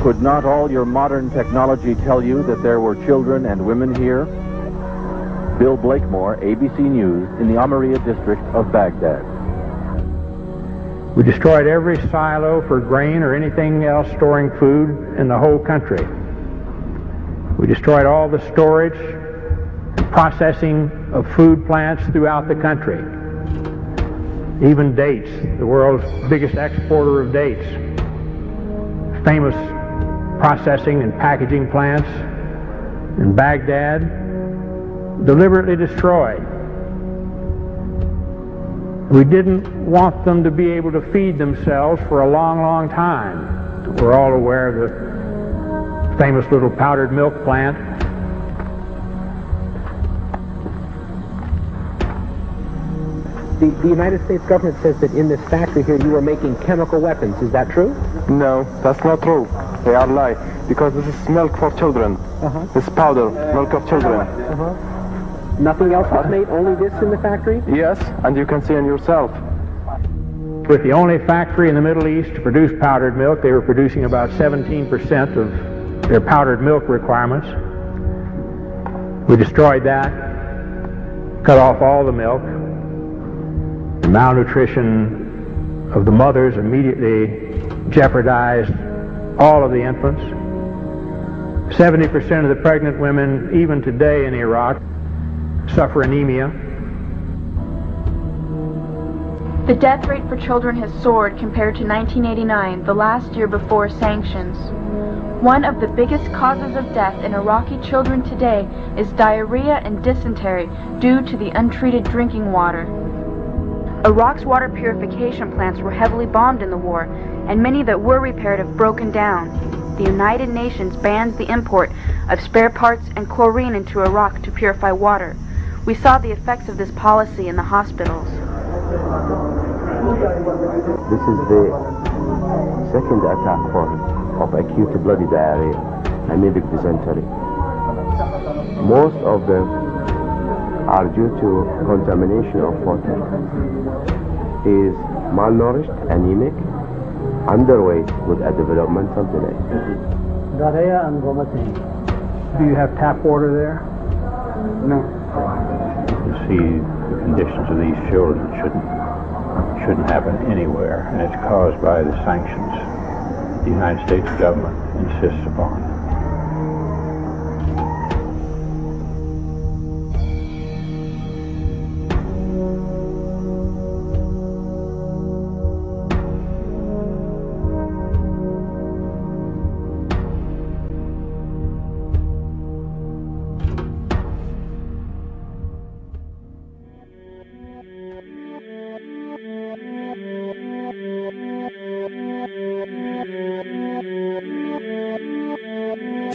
"Could not all your modern technology tell you that there were children and women here?" Bill Blakemore, ABC News, in the Almeria district of Baghdad. We destroyed every silo for grain or anything else storing food in the whole country. We destroyed all the storage and processing of food plants throughout the country. Even dates, the world's biggest exporter of dates. Famous processing and packaging plants in Baghdad, deliberately destroyed. We didn't want them to be able to feed themselves for a long, long time. We're all aware of the famous little powdered milk plant. The United States government says that in this factory here you are making chemical weapons. Is that true? No, that's not true. They are lying. Because this is milk for children. This powder, milk of children. Nothing else was made? Only this in the factory? Yes, and you can see it yourself. With the only factory in the Middle East to produce powdered milk, they were producing about 17% of their powdered milk requirements. We destroyed that, cut off all the milk. The malnutrition of the mothers immediately jeopardized all of the infants. 70% of the pregnant women, even today in Iraq, suffer anemia. The death rate for children has soared compared to 1989, the last year before sanctions. One of the biggest causes of death in Iraqi children today is diarrhea and dysentery due to the untreated drinking water. Iraq's water purification plants were heavily bombed in the war, and many that were repaired have broken down. The United Nations bans the import of spare parts and chlorine into Iraq to purify water. We saw the effects of this policy in the hospitals. This is the second attack form of acute bloody diarrhea, anemic dysentery. Most of them are due to contamination of water. Is malnourished, anemic, underweight with a developmental delay. Do you have tap water there? No. You see, the conditions of these children shouldn't happen anywhere, and it's caused by the sanctions the United States government insists upon.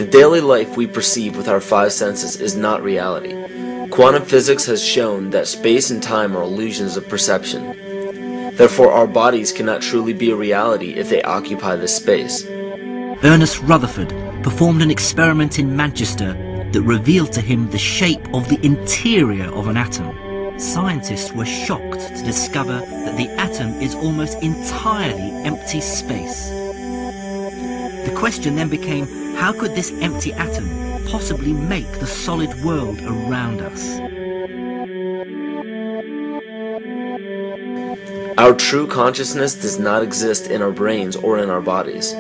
The daily life we perceive with our five senses is not reality. Quantum physics has shown that space and time are illusions of perception. Therefore, our bodies cannot truly be a reality if they occupy this space. Ernest Rutherford performed an experiment in Manchester that revealed to him the shape of the interior of an atom. Scientists were shocked to discover that the atom is almost entirely empty space. The question then became, how could this empty atom possibly make the solid world around us? Our true consciousness does not exist in our brains or in our bodies.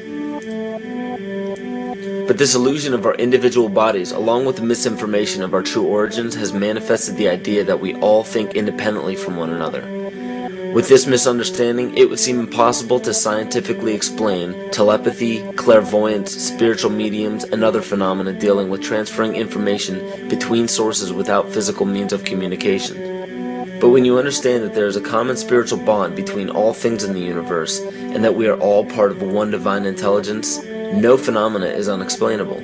But this illusion of our individual bodies, along with the misinformation of our true origins, has manifested the idea that we all think independently from one another. With this misunderstanding, it would seem impossible to scientifically explain telepathy, clairvoyance, spiritual mediums, and other phenomena dealing with transferring information between sources without physical means of communication. But when you understand that there is a common spiritual bond between all things in the universe, and that we are all part of one divine intelligence, no phenomena is unexplainable.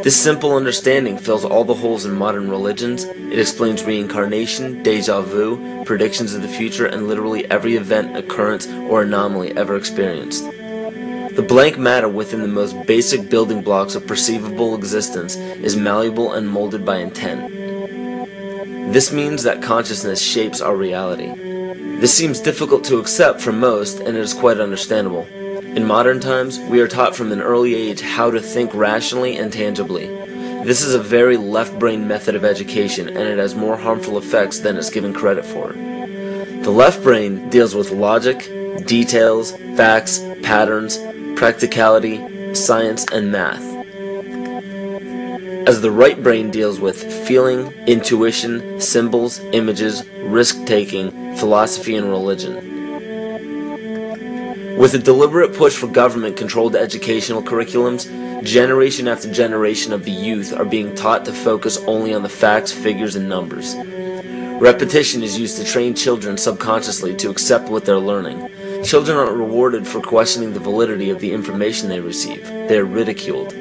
This simple understanding fills all the holes in modern religions. It explains reincarnation, déjà vu, predictions of the future, and literally every event, occurrence, or anomaly ever experienced. The blank matter within the most basic building blocks of perceivable existence is malleable and molded by intent. This means that consciousness shapes our reality. This seems difficult to accept for most, and it is quite understandable. In modern times, we are taught from an early age how to think rationally and tangibly. This is a very left-brain method of education, and it has more harmful effects than it's given credit for. The left brain deals with logic, details, facts, patterns, practicality, science, and math, as the right brain deals with feeling, intuition, symbols, images, risk-taking, philosophy, and religion. With a deliberate push for government-controlled educational curriculums, generation after generation of the youth are being taught to focus only on the facts, figures, and numbers. Repetition is used to train children subconsciously to accept what they're learning. Children aren't rewarded for questioning the validity of the information they receive. They are ridiculed.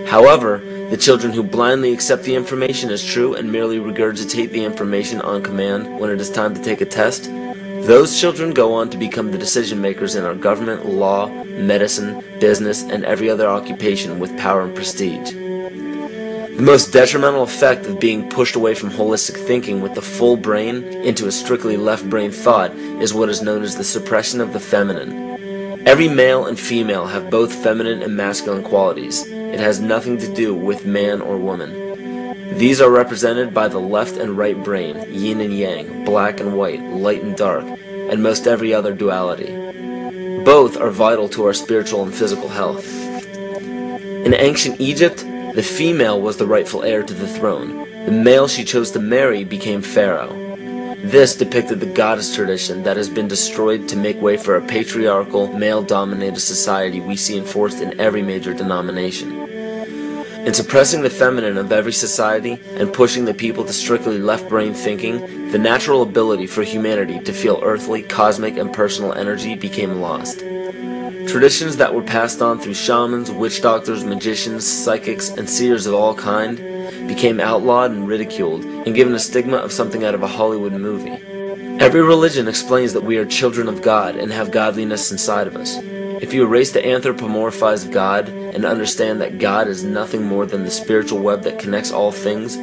However, the children who blindly accept the information as true and merely regurgitate the information on command when it is time to take a test, those children go on to become the decision makers in our government, law, medicine, business, and every other occupation with power and prestige. The most detrimental effect of being pushed away from holistic thinking with the full brain into a strictly left brain thought is what is known as the suppression of the feminine. Every male and female have both feminine and masculine qualities. It has nothing to do with man or woman. These are represented by the left and right brain, yin and yang, black and white, light and dark, and most every other duality. Both are vital to our spiritual and physical health. In ancient Egypt, the female was the rightful heir to the throne. The male she chose to marry became pharaoh. This depicted the goddess tradition that has been destroyed to make way for a patriarchal, male-dominated society we see enforced in every major denomination. In suppressing the feminine of every society and pushing the people to strictly left-brain thinking, the natural ability for humanity to feel earthly, cosmic, and personal energy became lost. Traditions that were passed on through shamans, witch doctors, magicians, psychics, and seers of all kind became outlawed and ridiculed and given a stigma of something out of a Hollywood movie. Every religion explains that we are children of God and have godliness inside of us. If you erase the anthropomorphized God and understand that God is nothing more than the spiritual web that connects all things,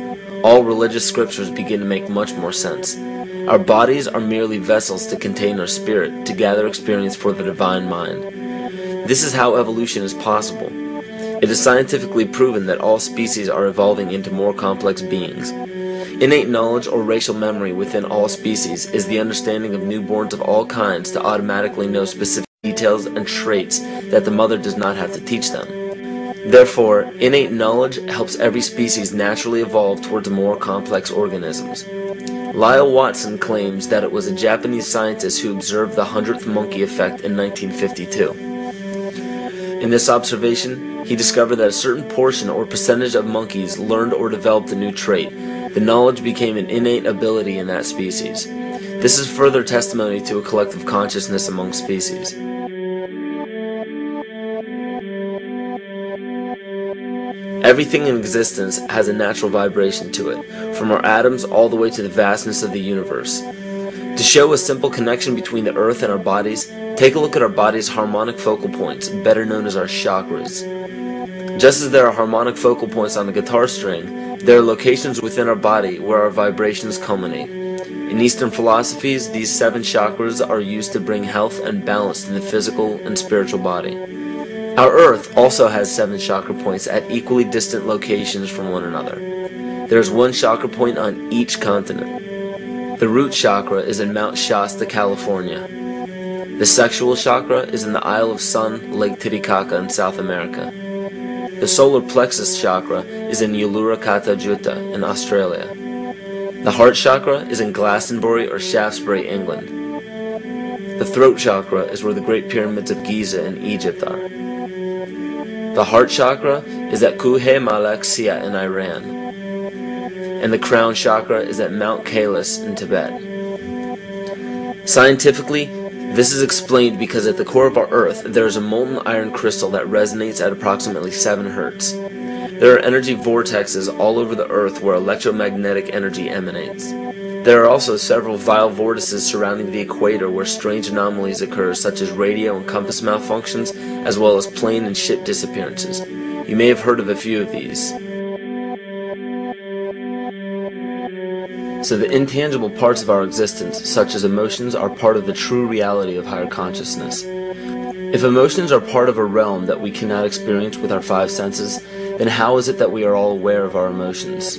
all religious scriptures begin to make much more sense. Our bodies are merely vessels to contain our spirit, to gather experience for the divine mind. This is how evolution is possible. It is scientifically proven that all species are evolving into more complex beings. Innate knowledge or racial memory within all species is the understanding of newborns of all kinds to automatically know specific details and traits that the mother does not have to teach them. Therefore, innate knowledge helps every species naturally evolve towards more complex organisms. Lyle Watson claims that it was a Japanese scientist who observed the 100th monkey effect in 1952. In this observation, he discovered that a certain portion or percentage of monkeys learned or developed a new trait. The knowledge became an innate ability in that species. This is further testimony to a collective consciousness among species. Everything in existence has a natural vibration to it, from our atoms all the way to the vastness of the universe. To show a simple connection between the earth and our bodies, take a look at our body's harmonic focal points, better known as our chakras. Just as there are harmonic focal points on the guitar string, there are locations within our body where our vibrations culminate. In Eastern philosophies, these 7 chakras are used to bring health and balance to the physical and spiritual body. Our Earth also has 7 chakra points at equally distant locations from one another. There is 1 chakra point on each continent. The root chakra is in Mount Shasta, California. The sexual chakra is in the Isle of Sun, Lake Titicaca in South America. The solar plexus chakra is in Uluru Kata Juta in Australia. The heart chakra is in Glastonbury or Shaftesbury, England. The throat chakra is where the Great Pyramids of Giza in Egypt are. The heart chakra is at Kuhe Malak Sia in Iran. And the crown chakra is at Mount Kailas in Tibet. Scientifically, this is explained because at the core of our Earth, there is a molten iron crystal that resonates at approximately 7 Hertz. There are energy vortexes all over the Earth where electromagnetic energy emanates. There are also several vile vortices surrounding the equator where strange anomalies occur, such as radio and compass malfunctions, as well as plane and ship disappearances. You may have heard of a few of these. So the intangible parts of our existence, such as emotions, are part of the true reality of higher consciousness. If emotions are part of a realm that we cannot experience with our 5 senses, then how is it that we are all aware of our emotions?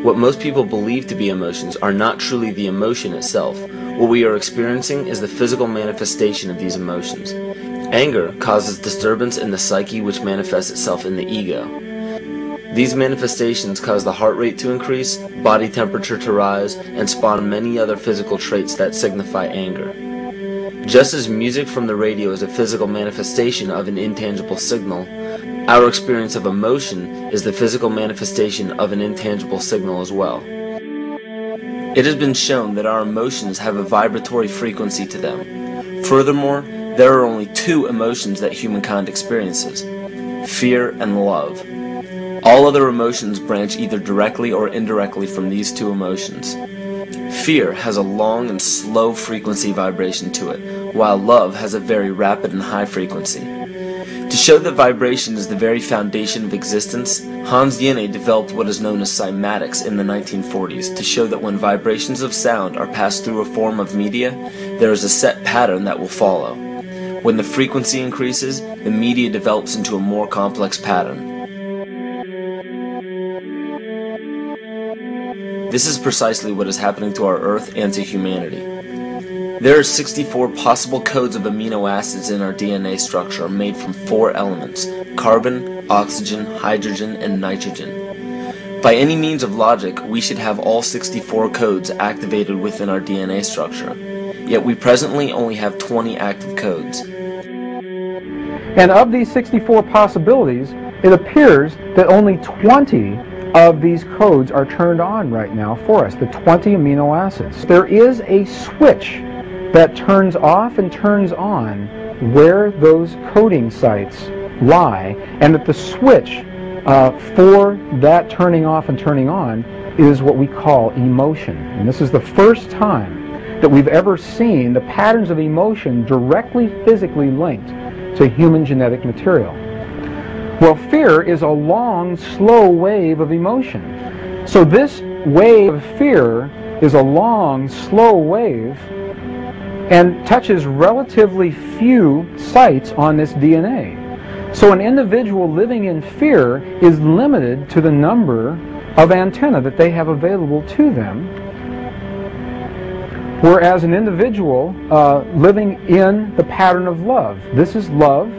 What most people believe to be emotions are not truly the emotion itself. What we are experiencing is the physical manifestation of these emotions. Anger causes disturbance in the psyche, which manifests itself in the ego. These manifestations cause the heart rate to increase, body temperature to rise, and spawn many other physical traits that signify anger. Just as music from the radio is a physical manifestation of an intangible signal, our experience of emotion is the physical manifestation of an intangible signal as well. It has been shown that our emotions have a vibratory frequency to them. Furthermore, there are only 2 emotions that humankind experiences: fear and love. All other emotions branch either directly or indirectly from these 2 emotions. Fear has a long and slow frequency vibration to it, while love has a very rapid and high frequency. To show that vibration is the very foundation of existence, Hans Jene developed what is known as cymatics in the 1940s to show that when vibrations of sound are passed through a form of media, there is a set pattern that will follow. When the frequency increases, the media develops into a more complex pattern. This is precisely what is happening to our Earth and to humanity. There are 64 possible codes of amino acids in our DNA structure made from 4 elements: carbon, oxygen, hydrogen, and nitrogen. By any means of logic, we should have all 64 codes activated within our DNA structure. Yet we presently only have 20 active codes. And of these 64 possibilities, it appears that only 20 of these codes are turned on right now for us, the 20 amino acids. There is a switch that turns off and turns on where those coding sites lie, and that the switch for that turning off and turning on is what we call emotion. And this is the first time that we've ever seen the patterns of emotion directly physically linked to human genetic material. Well, fear is a long, slow wave of emotion. So this wave of fear is a long, slow wave and touches relatively few sites on this DNA. So an individual living in fear is limited to the number of antennae that they have available to them, whereas an individual living in the pattern of love, this is love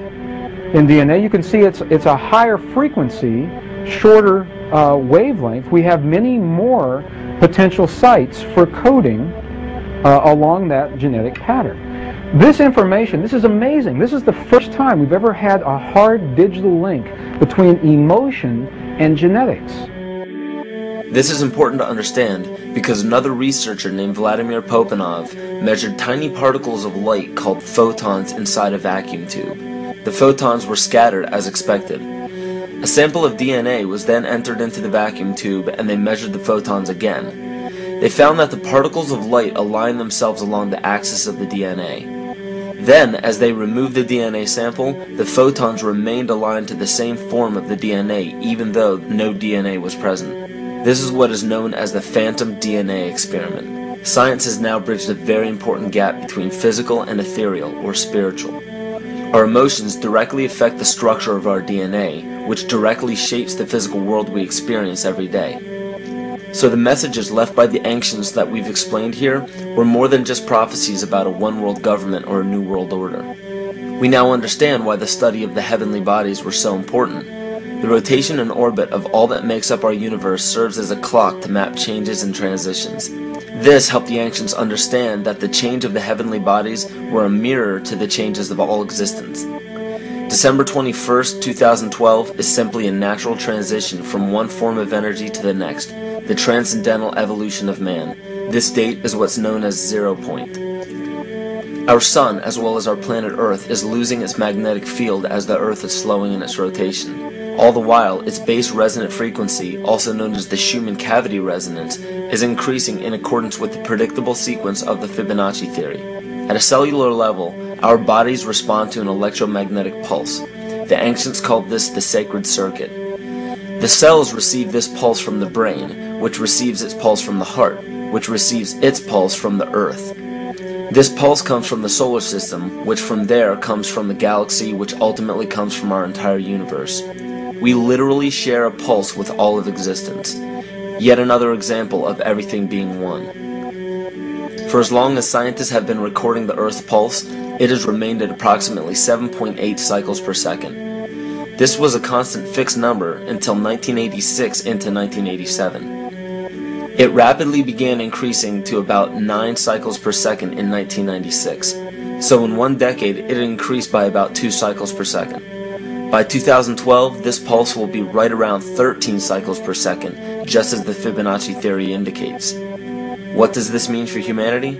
in DNA, you can see it's a higher frequency, shorter wavelength. We have many more potential sites for coding along that genetic pattern. This information, this is amazing. This is the first time we've ever had a hard digital link between emotion and genetics. This is important to understand because another researcher named Vladimir Popanov measured tiny particles of light called photons inside a vacuum tube. The photons were scattered as expected. A sample of DNA was then entered into the vacuum tube and they measured the photons again. They found that the particles of light aligned themselves along the axis of the DNA. Then, as they removed the DNA sample, the photons remained aligned to the same form of the DNA even though no DNA was present. This is what is known as the phantom DNA experiment. Science has now bridged a very important gap between physical and ethereal or spiritual. Our emotions directly affect the structure of our DNA, which directly shapes the physical world we experience every day. So the messages left by the ancients that we've explained here were more than just prophecies about a one-world government or a new world order. We now understand why the study of the heavenly bodies were so important. The rotation and orbit of all that makes up our universe serves as a clock to map changes and transitions. This helped the ancients understand that the change of the heavenly bodies were a mirror to the changes of all existence. December 21st, 2012 is simply a natural transition from one form of energy to the next, the transcendental evolution of man. This date is what's known as 0 point. Our sun, as well as our planet Earth, is losing its magnetic field as the Earth is slowing in its rotation. All the while, its base resonant frequency, also known as the Schumann cavity resonance, is increasing in accordance with the predictable sequence of the Fibonacci theory. At a cellular level, our bodies respond to an electromagnetic pulse. The ancients called this the sacred circuit. The cells receive this pulse from the brain, which receives its pulse from the heart, which receives its pulse from the earth. This pulse comes from the solar system, which from there comes from the galaxy, which ultimately comes from our entire universe. We literally share a pulse with all of existence. Yet another example of everything being one. For as long as scientists have been recording the Earth's pulse, it has remained at approximately 7.8 cycles per second. This was a constant fixed number until 1986 into 1987. It rapidly began increasing to about 9 cycles per second in 1996. So in one decade, it increased by about 2 cycles per second. By 2012, this pulse will be right around 13 cycles per second, just as the Fibonacci theory indicates. What does this mean for humanity?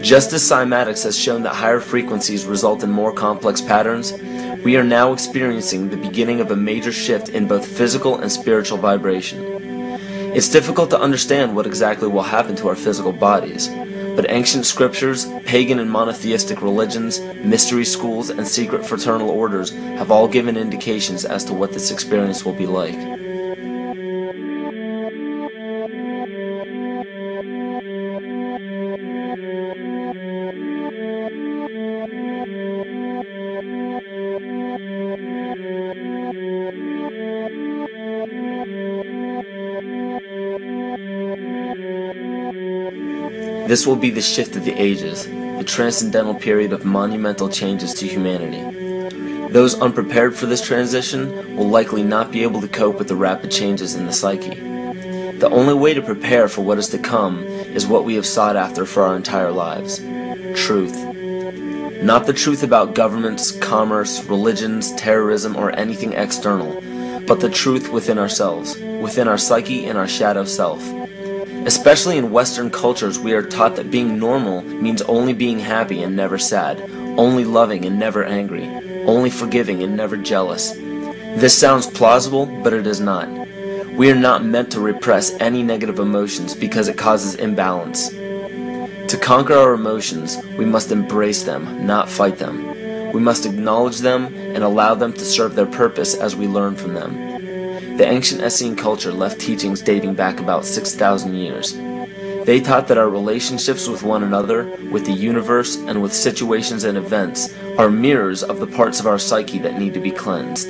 Just as cymatics has shown that higher frequencies result in more complex patterns, we are now experiencing the beginning of a major shift in both physical and spiritual vibration. It's difficult to understand what exactly will happen to our physical bodies, but ancient scriptures, pagan and monotheistic religions, mystery schools, and secret fraternal orders have all given indications as to what this experience will be like. This will be the shift of the ages, the transcendental period of monumental changes to humanity. Those unprepared for this transition will likely not be able to cope with the rapid changes in the psyche. The only way to prepare for what is to come is what we have sought after for our entire lives: truth. Not the truth about governments, commerce, religions, terrorism, or anything external, but the truth within ourselves, within our psyche and our shadow self. Especially in Western cultures, we are taught that being normal means only being happy and never sad, only loving and never angry, only forgiving and never jealous. This sounds plausible, but it is not. We are not meant to repress any negative emotions because it causes imbalance. To conquer our emotions, we must embrace them, not fight them. We must acknowledge them and allow them to serve their purpose as we learn from them. The ancient Essene culture left teachings dating back about 6,000 years. They taught that our relationships with one another, with the universe, and with situations and events are mirrors of the parts of our psyche that need to be cleansed.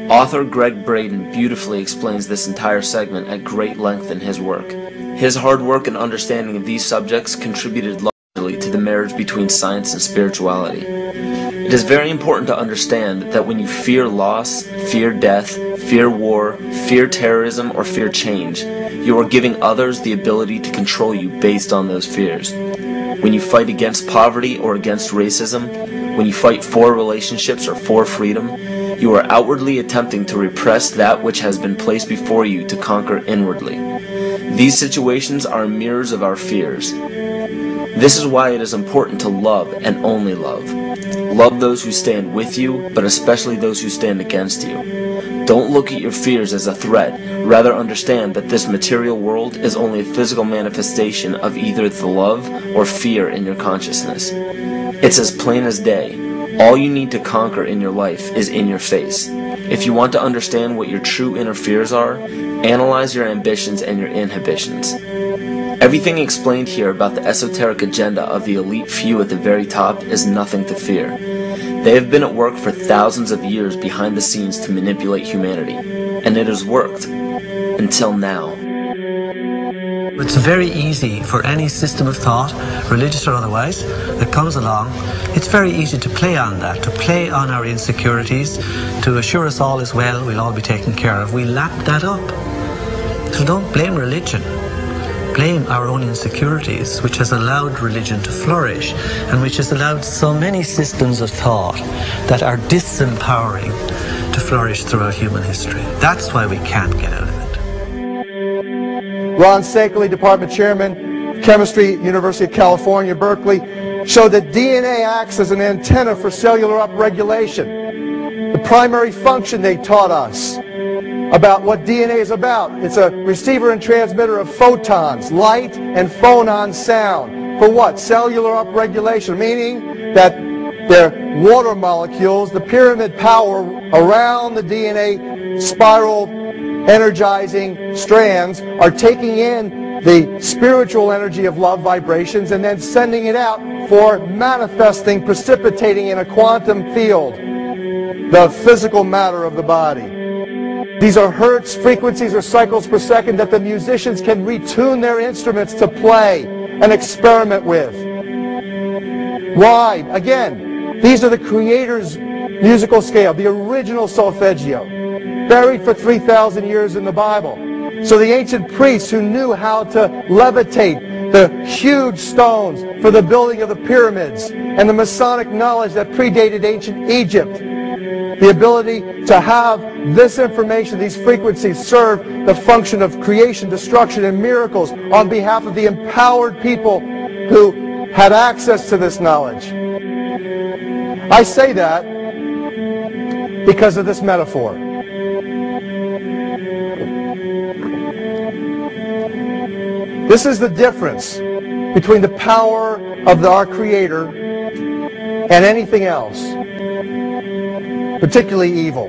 Author Greg Braden beautifully explains this entire segment at great length in his work. His hard work and understanding of these subjects contributed largely to the marriage between science and spirituality. It is very important to understand that when you fear loss, fear death, fear war, fear terrorism, or fear change, you are giving others the ability to control you based on those fears. When you fight against poverty or against racism, when you fight for relationships or for freedom, you are outwardly attempting to repress that which has been placed before you to conquer inwardly. These situations are mirrors of our fears. This is why it is important to love and only love. Love those who stand with you, but especially those who stand against you. Don't look at your fears as a threat. Rather understand that this material world is only a physical manifestation of either the love or fear in your consciousness. It's as plain as day. All you need to conquer in your life is in your face. If you want to understand what your true inner fears are, analyze your ambitions and your inhibitions. Everything explained here about the esoteric agenda of the elite few at the very top is nothing to fear. They have been at work for thousands of years behind the scenes to manipulate humanity, and it has worked. Until now. It's very easy for any system of thought, religious or otherwise, that comes along. It's very easy to play on that, to play on our insecurities, to assure us all is well, we'll all be taken care of. We lap that up. So don't blame religion. Blame our own insecurities, which has allowed religion to flourish, and which has allowed so many systems of thought that are disempowering to flourish throughout human history. That's why we can't get out of it. Ron Sakeley, Department Chairman, Chemistry, University of California, Berkeley, showed that DNA acts as an antenna for cellular upregulation. The primary function they taught us about what DNA is about. It's a receiver and transmitter of photons, light and phonon sound. For what? Cellular upregulation, meaning that their water molecules, the pyramid power around the DNA spiral energizing strands, are taking in the spiritual energy of love vibrations and then sending it out for manifesting, precipitating in a quantum field, the physical matter of the body. These are hertz, frequencies, or cycles per second that the musicians can retune their instruments to play and experiment with. Why? Again, these are the Creator's musical scale, the original solfeggio, buried for 3,000 years in the Bible. So the ancient priests who knew how to levitate the huge stones for the building of the pyramids, and the Masonic knowledge that predated ancient Egypt, the ability to have this information, these frequencies, serve the function of creation, destruction, and miracles on behalf of the empowered people who had access to this knowledge. I say that because of this metaphor. This is the difference between the power of our Creator and anything else, particularly evil.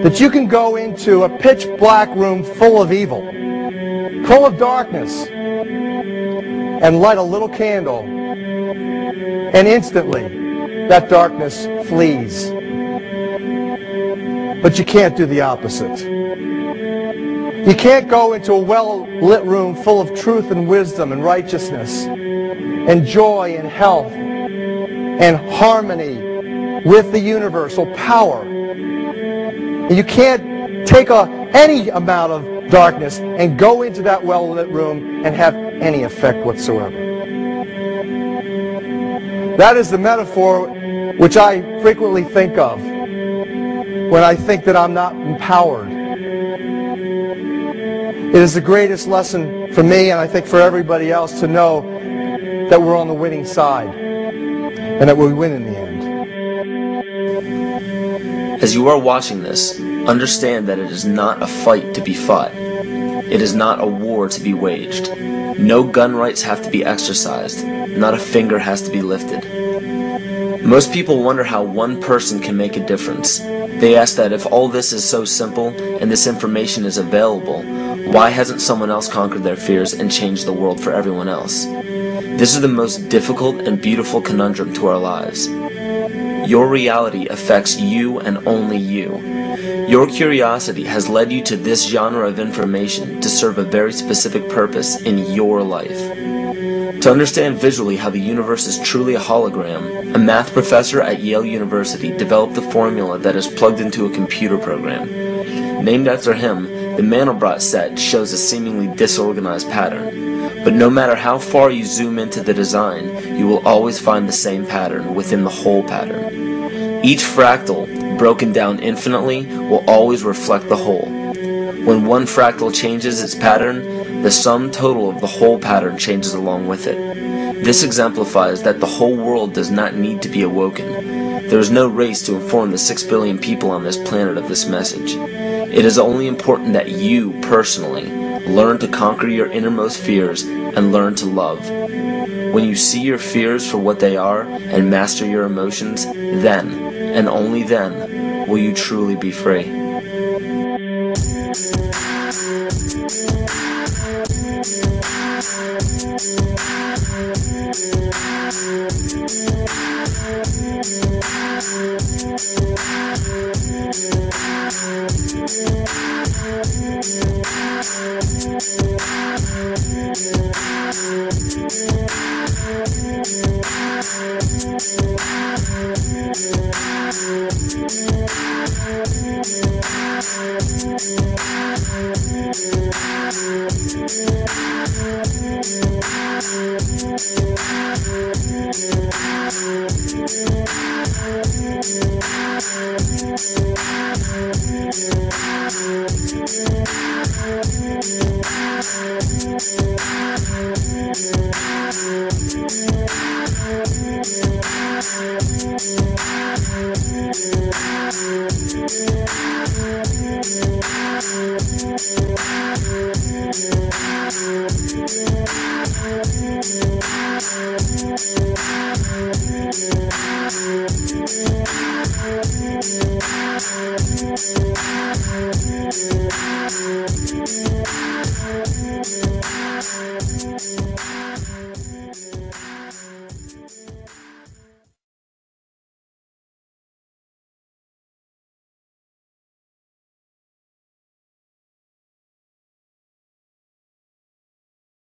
That you can go into a pitch black room full of evil, full of darkness, and light a little candle, and instantly that darkness flees. But you can't do the opposite. You can't go into a well-lit room full of truth and wisdom and righteousness and joy and health and harmony with the universal power. And you can't take any amount of darkness and go into that well-lit room and have any effect whatsoever. That is the metaphor which I frequently think of when I think that I'm not empowered. It is the greatest lesson for me, and I think for everybody else, to know that we're on the winning side and that we win in the end. As you are watching this, understand that it is not a fight to be fought. It is not a war to be waged. No gun rights have to be exercised. Not a finger has to be lifted. Most people wonder how one person can make a difference. They ask that if all this is so simple and this information is available, why hasn't someone else conquered their fears and changed the world for everyone else? This is the most difficult and beautiful conundrum to our lives. Your reality affects you and only you. Your curiosity has led you to this genre of information to serve a very specific purpose in your life. To understand visually how the universe is truly a hologram, a math professor at Yale University developed the formula that is plugged into a computer program. Named after him, the Mandelbrot set shows a seemingly disorganized pattern. But no matter how far you zoom into the design, you will always find the same pattern within the whole pattern. Each fractal, broken down infinitely, will always reflect the whole. When one fractal changes its pattern, the sum total of the whole pattern changes along with it. This exemplifies that the whole world does not need to be awoken. There is no race to inform the 6 billion people on this planet of this message. It is only important that you, personally, learn to conquer your innermost fears and learn to love. When you see your fears for what they are and master your emotions, then, and only then, will you truly be free.